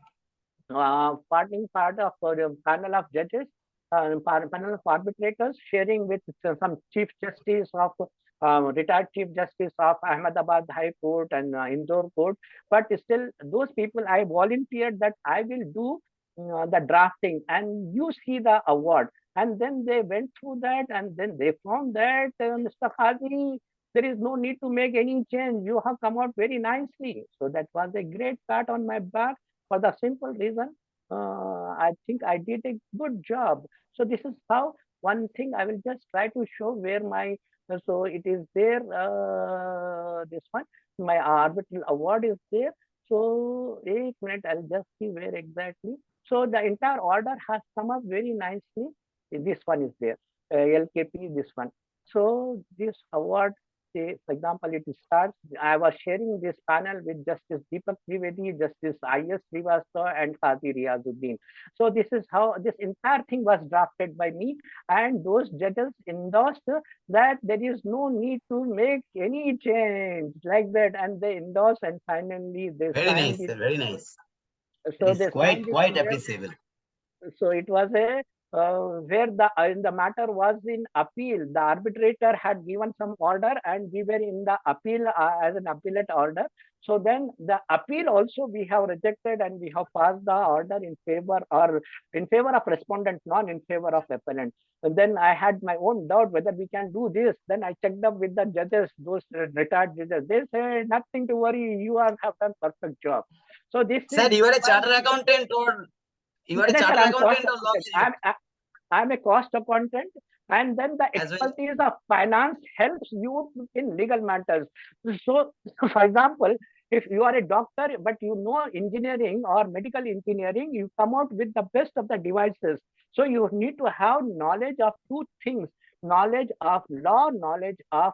panel of judges, panel of arbitrators, sharing with some chief justice of retired chief justice of Ahmedabad High Court and Indore Court. But still, those people I volunteered that I will do the drafting, and you see the award. And then they went through that, and then they found that Mr. Kazi, there is no need to make any change. You have come out very nicely. So that was a great pat on my back for the simple reason I think I did a good job. So this is how one thing I will just try to show where my so it is there. This one, my arbitral award is there. So 8 minutes, I'll just see where exactly. So the entire order has come up very nicely. This one is there, LKP. This one. So this award, say, for example, it starts. I was sharing this panel with Justice Deepak Trivedi, Justice I.S. Srivastava, and Kazi Riyazuddin. So this is how this entire thing was drafted by me, and those judges endorsed that there is no need to make any change like that, and they endorsed, and finally they Very signed nice, it. sir. Very nice. So It is they quite signed it quite there. appreciable. So it was a where the matter was in appeal. The arbitrator had given some order, and we were in the appeal as an appellate order. So then the appeal also we have rejected, and we have passed the order in favor of respondent, not in favor of appellant. And then I had my own doubt whether we can do this. Then I checked up with the judges, those retired judges. They said nothing to worry. You have done perfect job. So this Sir, is you are a chartered accountant or you are a Yes, sir, chartered I'm cost accountant or law accountant. graduate? I'm a cost accountant, and then the As well. expertise of finance helps you in legal matters. So, for example, if you are a doctor but you know engineering or medical engineering, you come out with the best of the devices. So you need to have knowledge of two things: knowledge of law, knowledge of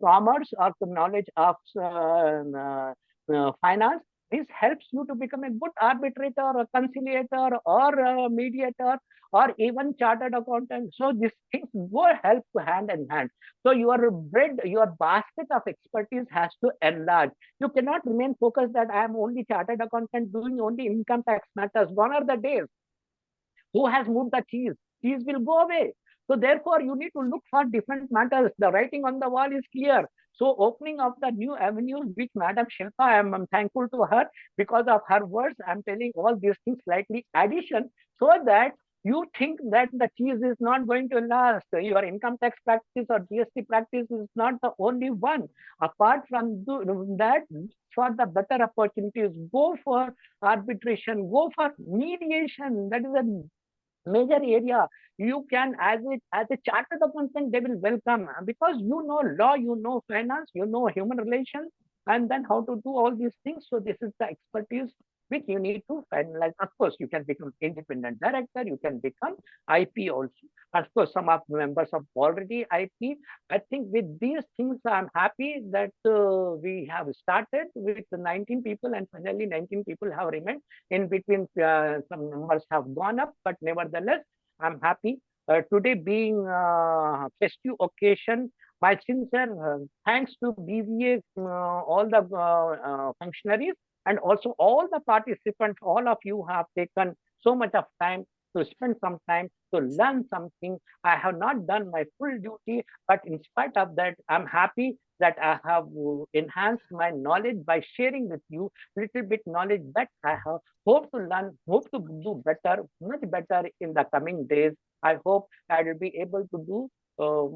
commerce, or knowledge of finance. This helps you to become a good arbitrator or conciliator or mediator or even chartered accountant. So these things go help hand in hand. So your basket of expertise has to enlarge. You cannot remain focused that I am only chartered accountant doing only income tax matters. Gone are the days. Who has moved the cheese? Cheese will go away. So therefore, you need to look for different matters. The writing on the wall is clear. So opening of the new avenues, which Madam Shilpa, I'm thankful to her because of her words. I'm telling all these things slightly addition so that you think that the cheese is not going to last. Your income tax practice or GST practice is not the only one. Apart from that, for the better opportunities, go for arbitration, go for mediation. That is a major area. You can, as a chartered accountant, they will welcome because you know law, you know finance, you know human relations, and then how to do all these things. So this is the expertise which you need to finalize. Of course, you can become independent director, you can become IP also. Of course, some of members of already IP. I think with these things, I'm happy that we have started with 19 people, and finally 19 people have remained. In between, some numbers have gone up, but nevertheless, I'm happy. Today being festive occasion, my sincere thanks to BVA, all the functionaries, and also all the participants. All of you have taken so much of time to spend some time to learn something. I have not done my full duty, but in spite of that, I'm happy that I have enhanced my knowledge by sharing with you little bit knowledge that I have. Hope to learn, hope to do better, much better in the coming days. I hope I will be able to do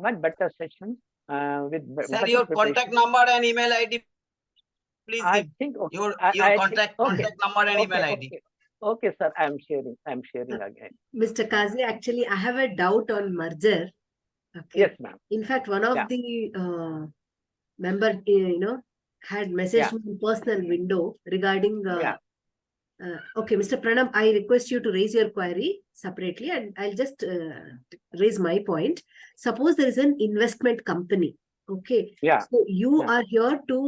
much better sessions with Sir, your contact number and email ID, please I give. think okay. Your Contact number and email ID. Okay, sir. I'm sharing again. Mr. Kazi, actually, I have a doubt on merger. Okay. Yes, ma'am. In fact, one of the member, had messaged me in personal window regarding Okay, Mr. Pranam, I request you to raise your query separately, and I'll just raise my point. Suppose there is an investment company. Okay. Yeah. So you Yeah. are here to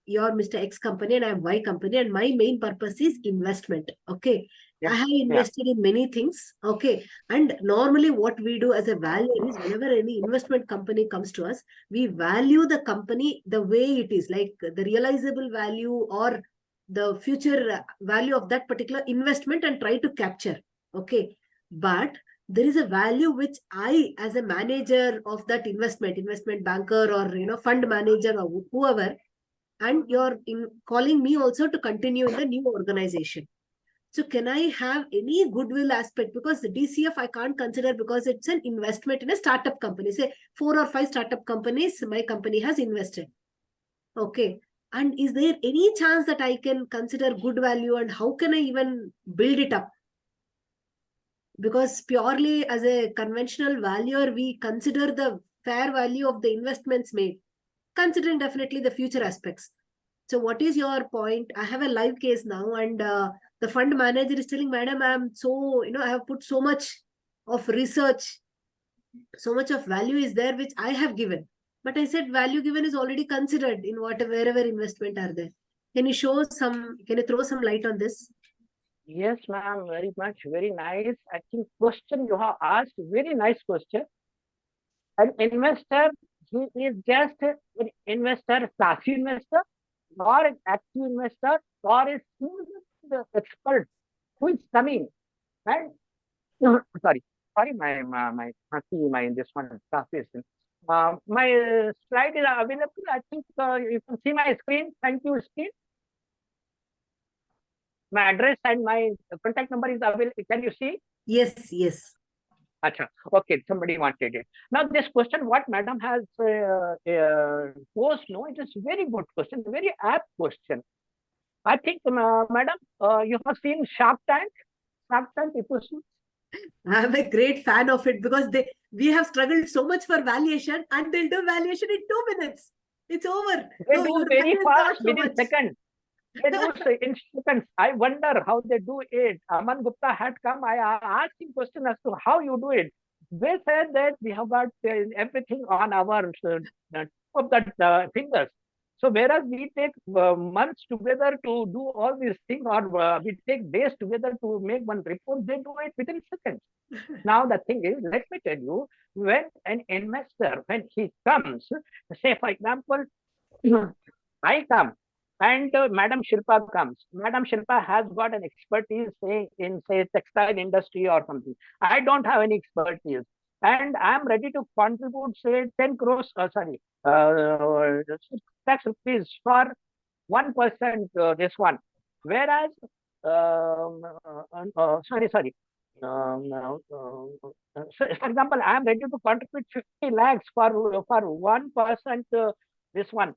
your Mr. X company, and I am Y company, and my main purpose is investment. Okay. Yeah. I have invested in many things. Okay. And normally what we do as a valuer is whenever any investment company comes to us, we value the company the way it is, like the realizable value or the future value of that particular investment, and try to capture. Okay. But there is a value which I, as a manager of that investment banker, or fund manager, or whoever, and you're calling me also to continue in the new organization. So can I have any goodwill aspect? Because the DCF I can't consider, because it's an investment in a startup company. Say 4 or 5 startup companies my company has invested. Okay. And is there any chance that I can consider good value, and how can I even build it up? Because purely as a conventional valuer, we consider the fair value of the investments made, considering definitely the future aspects. So what is your point? I have a live case now, and the fund manager is telling, Madam, I have put so much of research, so much of value is there, which I have given. But I said value given is already considered in wherever investment are there. Can you throw some light on this? Yes, ma'am, very much, very nice. I think question you have asked, very nice question. An investor, he is just an investor, passive investor, or an active investor, or a the expert who is coming. And sorry, my this one translation. My slide is available. I think you can see my screen. Thank you, screen. My address and my contact number is available. Can you see? Yes. Achha. Okay, somebody wanted it. Now, this question, what madam has posed, no, it is very good question, very apt question. I think, madam, you have seen Shark Tank? Shark Tank episode? I'm a great fan of it, because we have struggled so much for valuation, and they'll do valuation in 2 minutes. It's over. They No, do your very value is not fast, so within much. seconds. They do in seconds. I wonder how they do it. Aman Gupta had come. I asked him question as to how you do it. They said that we have got everything on our of that fingers. So whereas we take months together to do all these things, or we take days together to make one report, they do it within seconds. Now the thing is, let me tell you, when an investor, when he comes, say for example, I come and Madam Shilpa comes. Madam Shilpa has got an expertise, say in textile industry or something. I don't have any expertise, and I'm ready to contribute, say 10 crores, tax rupees for 1%. This one, whereas so for example, I am ready to contribute 50 lakhs for 1%. This one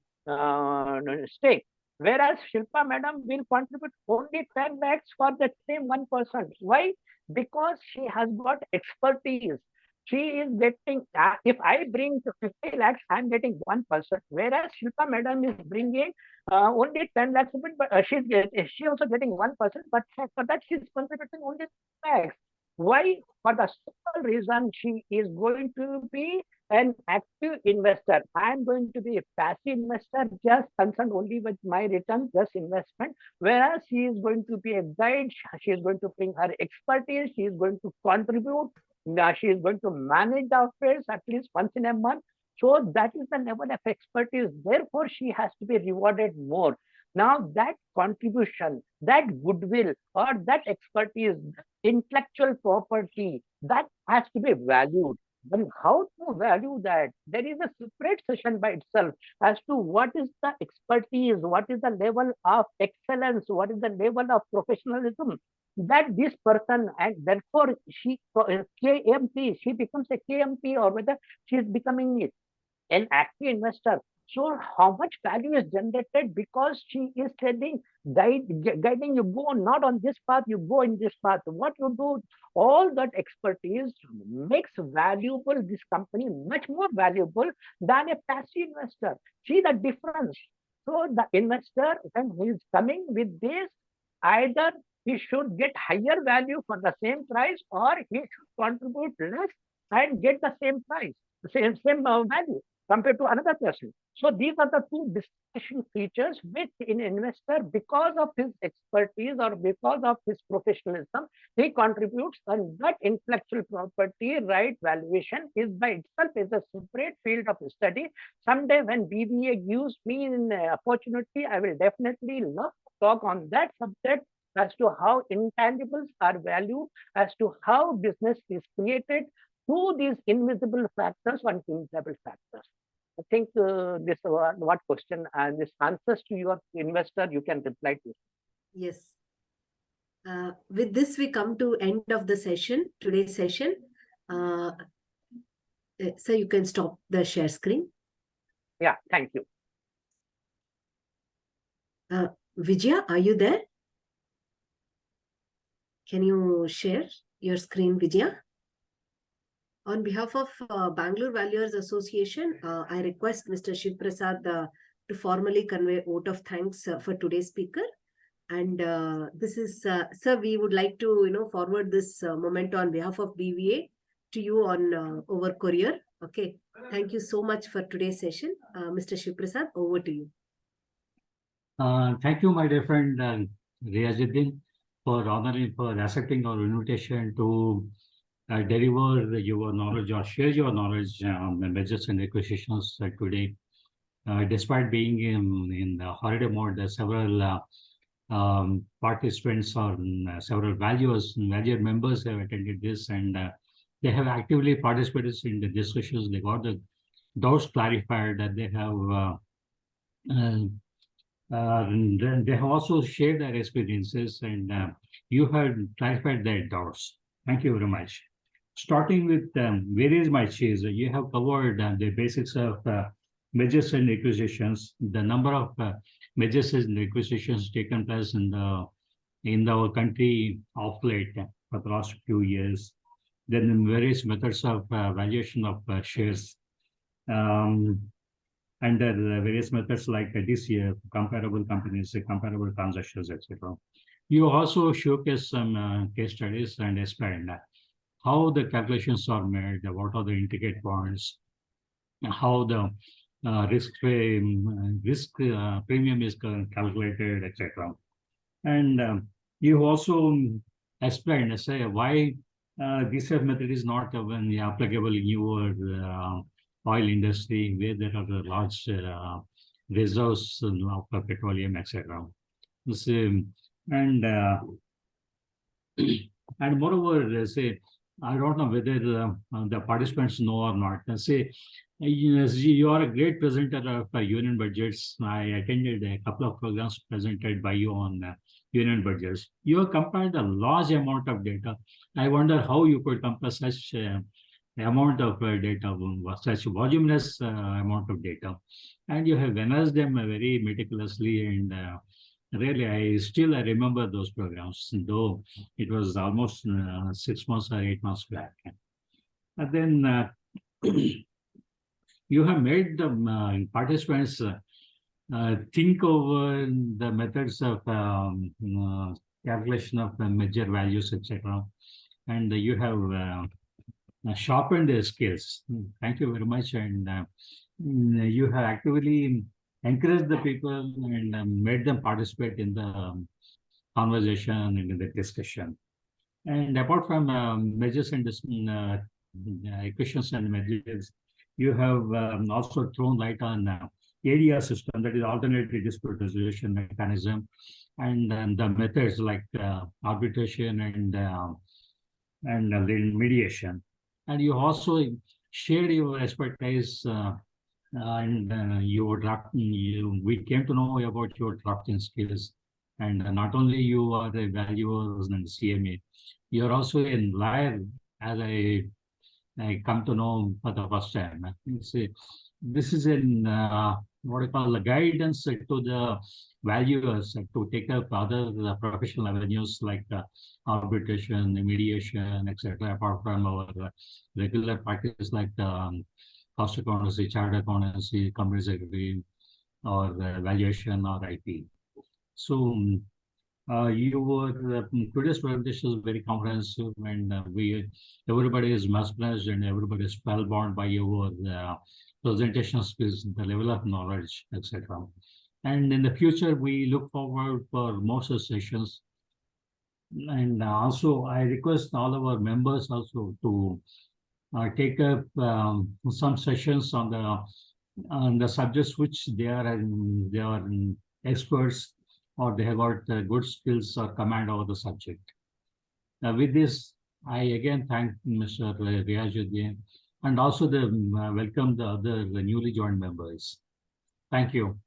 stake. Whereas Shilpa madam will contribute only 10 lakhs for the same 1%. Why? Because she has got expertise. She is getting, if I bring 50 lakhs, I am getting 1%. Whereas Shilpa madam is bringing only 10 lakhs, but she also getting 1%, but for that she is contributing only 10 lakhs. Why? For the simple reason, she is going to be an active investor. I am going to be a passive investor, just concerned only with my return, just investment. Whereas she is going to be a guide, she is going to bring her expertise, she is going to contribute, she is going to manage the affairs at least once in a month. So that is the level of expertise. Therefore, she has to be rewarded more. Now, that contribution, that goodwill, or that expertise, intellectual property, that has to be valued. But how to value that? There is a separate session by itself as to what is the expertise, what is the level of excellence, what is the level of professionalism that this person, and therefore she KMP, she becomes a KMP, or whether she is becoming an active investor. So how much value is generated because she is telling, guiding you, go not on this path, you go in this path. What you do, all that expertise makes valuable this company, much more valuable than a passive investor. See the difference. So the investor, when he is coming with this, either he should get higher value for the same price, or he should contribute less and get the same price, same value compared to another person. So these are the two distinguishing features which in investor, because of his expertise or because of his professionalism, he contributes, and that intellectual property right valuation is by itself is a separate field of study. Someday when BBA gives me an opportunity, I will definitely love to talk on that subject as to how intangibles are valued, as to how business is created through these invisible factors and tangible factors. I think this what question and this answers to your investor you can reply to. Yes. With this, we come to end of the session, today's session. So you can stop the share screen. Yeah, thank you. Vijaya, are you there? Can you share your screen, Vijaya? On behalf of Bangalore Valuers Association, I request Mr. Shiv Prasad to formally convey a vote of thanks for today's speaker. And this is, sir, we would like to, forward this moment on behalf of BVA to you on over courier. Okay. Thank you so much for today's session. Mr. Shiv Prasad, over to you. Thank you, my dear friend Riyazuddin, for accepting our invitation to deliver your knowledge or share your knowledge on the mergers and acquisitions today. Despite being in the holiday mode, several participants or several value members have attended this, and they have actively participated in the discussions. They got the doubts clarified, that they have they have also shared their experiences, and you have clarified their doubts. Thank you very much. Starting with where is my cheese? You have covered the basics of mergers and acquisitions, the number of mergers and acquisitions taken place in our country of late for the last few years. Then various methods of valuation of shares. Under various methods like this year, comparable companies, comparable transactions, etc. You also showcase some case studies and explain how the calculations are made, what are the intricate points, how the risk premium is calculated, etc. And you also explained, say, why this method is not applicable in your oil industry, where there are large reserves of petroleum, etc. And and moreover, say, I don't know whether the participants know or not. Say, you are a great presenter of union budgets. I attended a couple of programs presented by you on union budgets. You have compiled a large amount of data. I wonder how you could compile such amount of data, such voluminous amount of data, and you have analyzed them very meticulously, and really, I remember those programs, though it was almost 6 months or 8 months back. And then you have made the participants think over the methods of calculation of major values, etc. And you have sharpened their skills. Thank you very much. And you have actively encouraged the people and made them participate in the conversation and in the discussion. And apart from measures and equations and measures, you have also thrown light on ADR system, that is alternative dispute resolution mechanism, and the methods like arbitration and mediation. And you also shared your expertise and we came to know about your drafting skills. And not only you are a valuers and CMA, you are also a lawyer, as I come to know for the first time. This is in what I call the guidance to the valuers to take up other professional avenues like arbitration, mediation, etc. Apart from our regular practice like cost accountancy, chartered accountancy, company secretary, or valuation or IP. So Today's presentation is very comprehensive, and everybody is mesmerized and everybody is spellbound by your presentation skills, the level of knowledge, etc. And in the future, we look forward for more such sessions. And also, I request all of our members also to take up some sessions on the subjects which they are experts, or they have got good skills or command over the subject. With this, I again thank Mr. Riyazuddin, and also welcome the newly joined members. Thank you.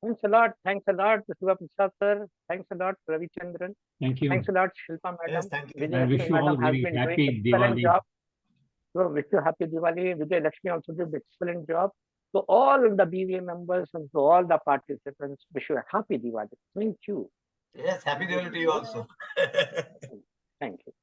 Thanks a lot. Thanks a lot, Shiva Prasad sir. Thanks a lot, Ravichandran. Thank you. Thanks a lot, Shilpa madam. Yes, thank you. I wish you all Madam has very been doing happy excellent Diwali. job. So wish you happy Diwali. Vijay Lakshmi also did excellent job. So all of the BVA members and to all the participants, wish you a happy Diwali. Thank you. Yes, happy Diwali to you also. Thank you.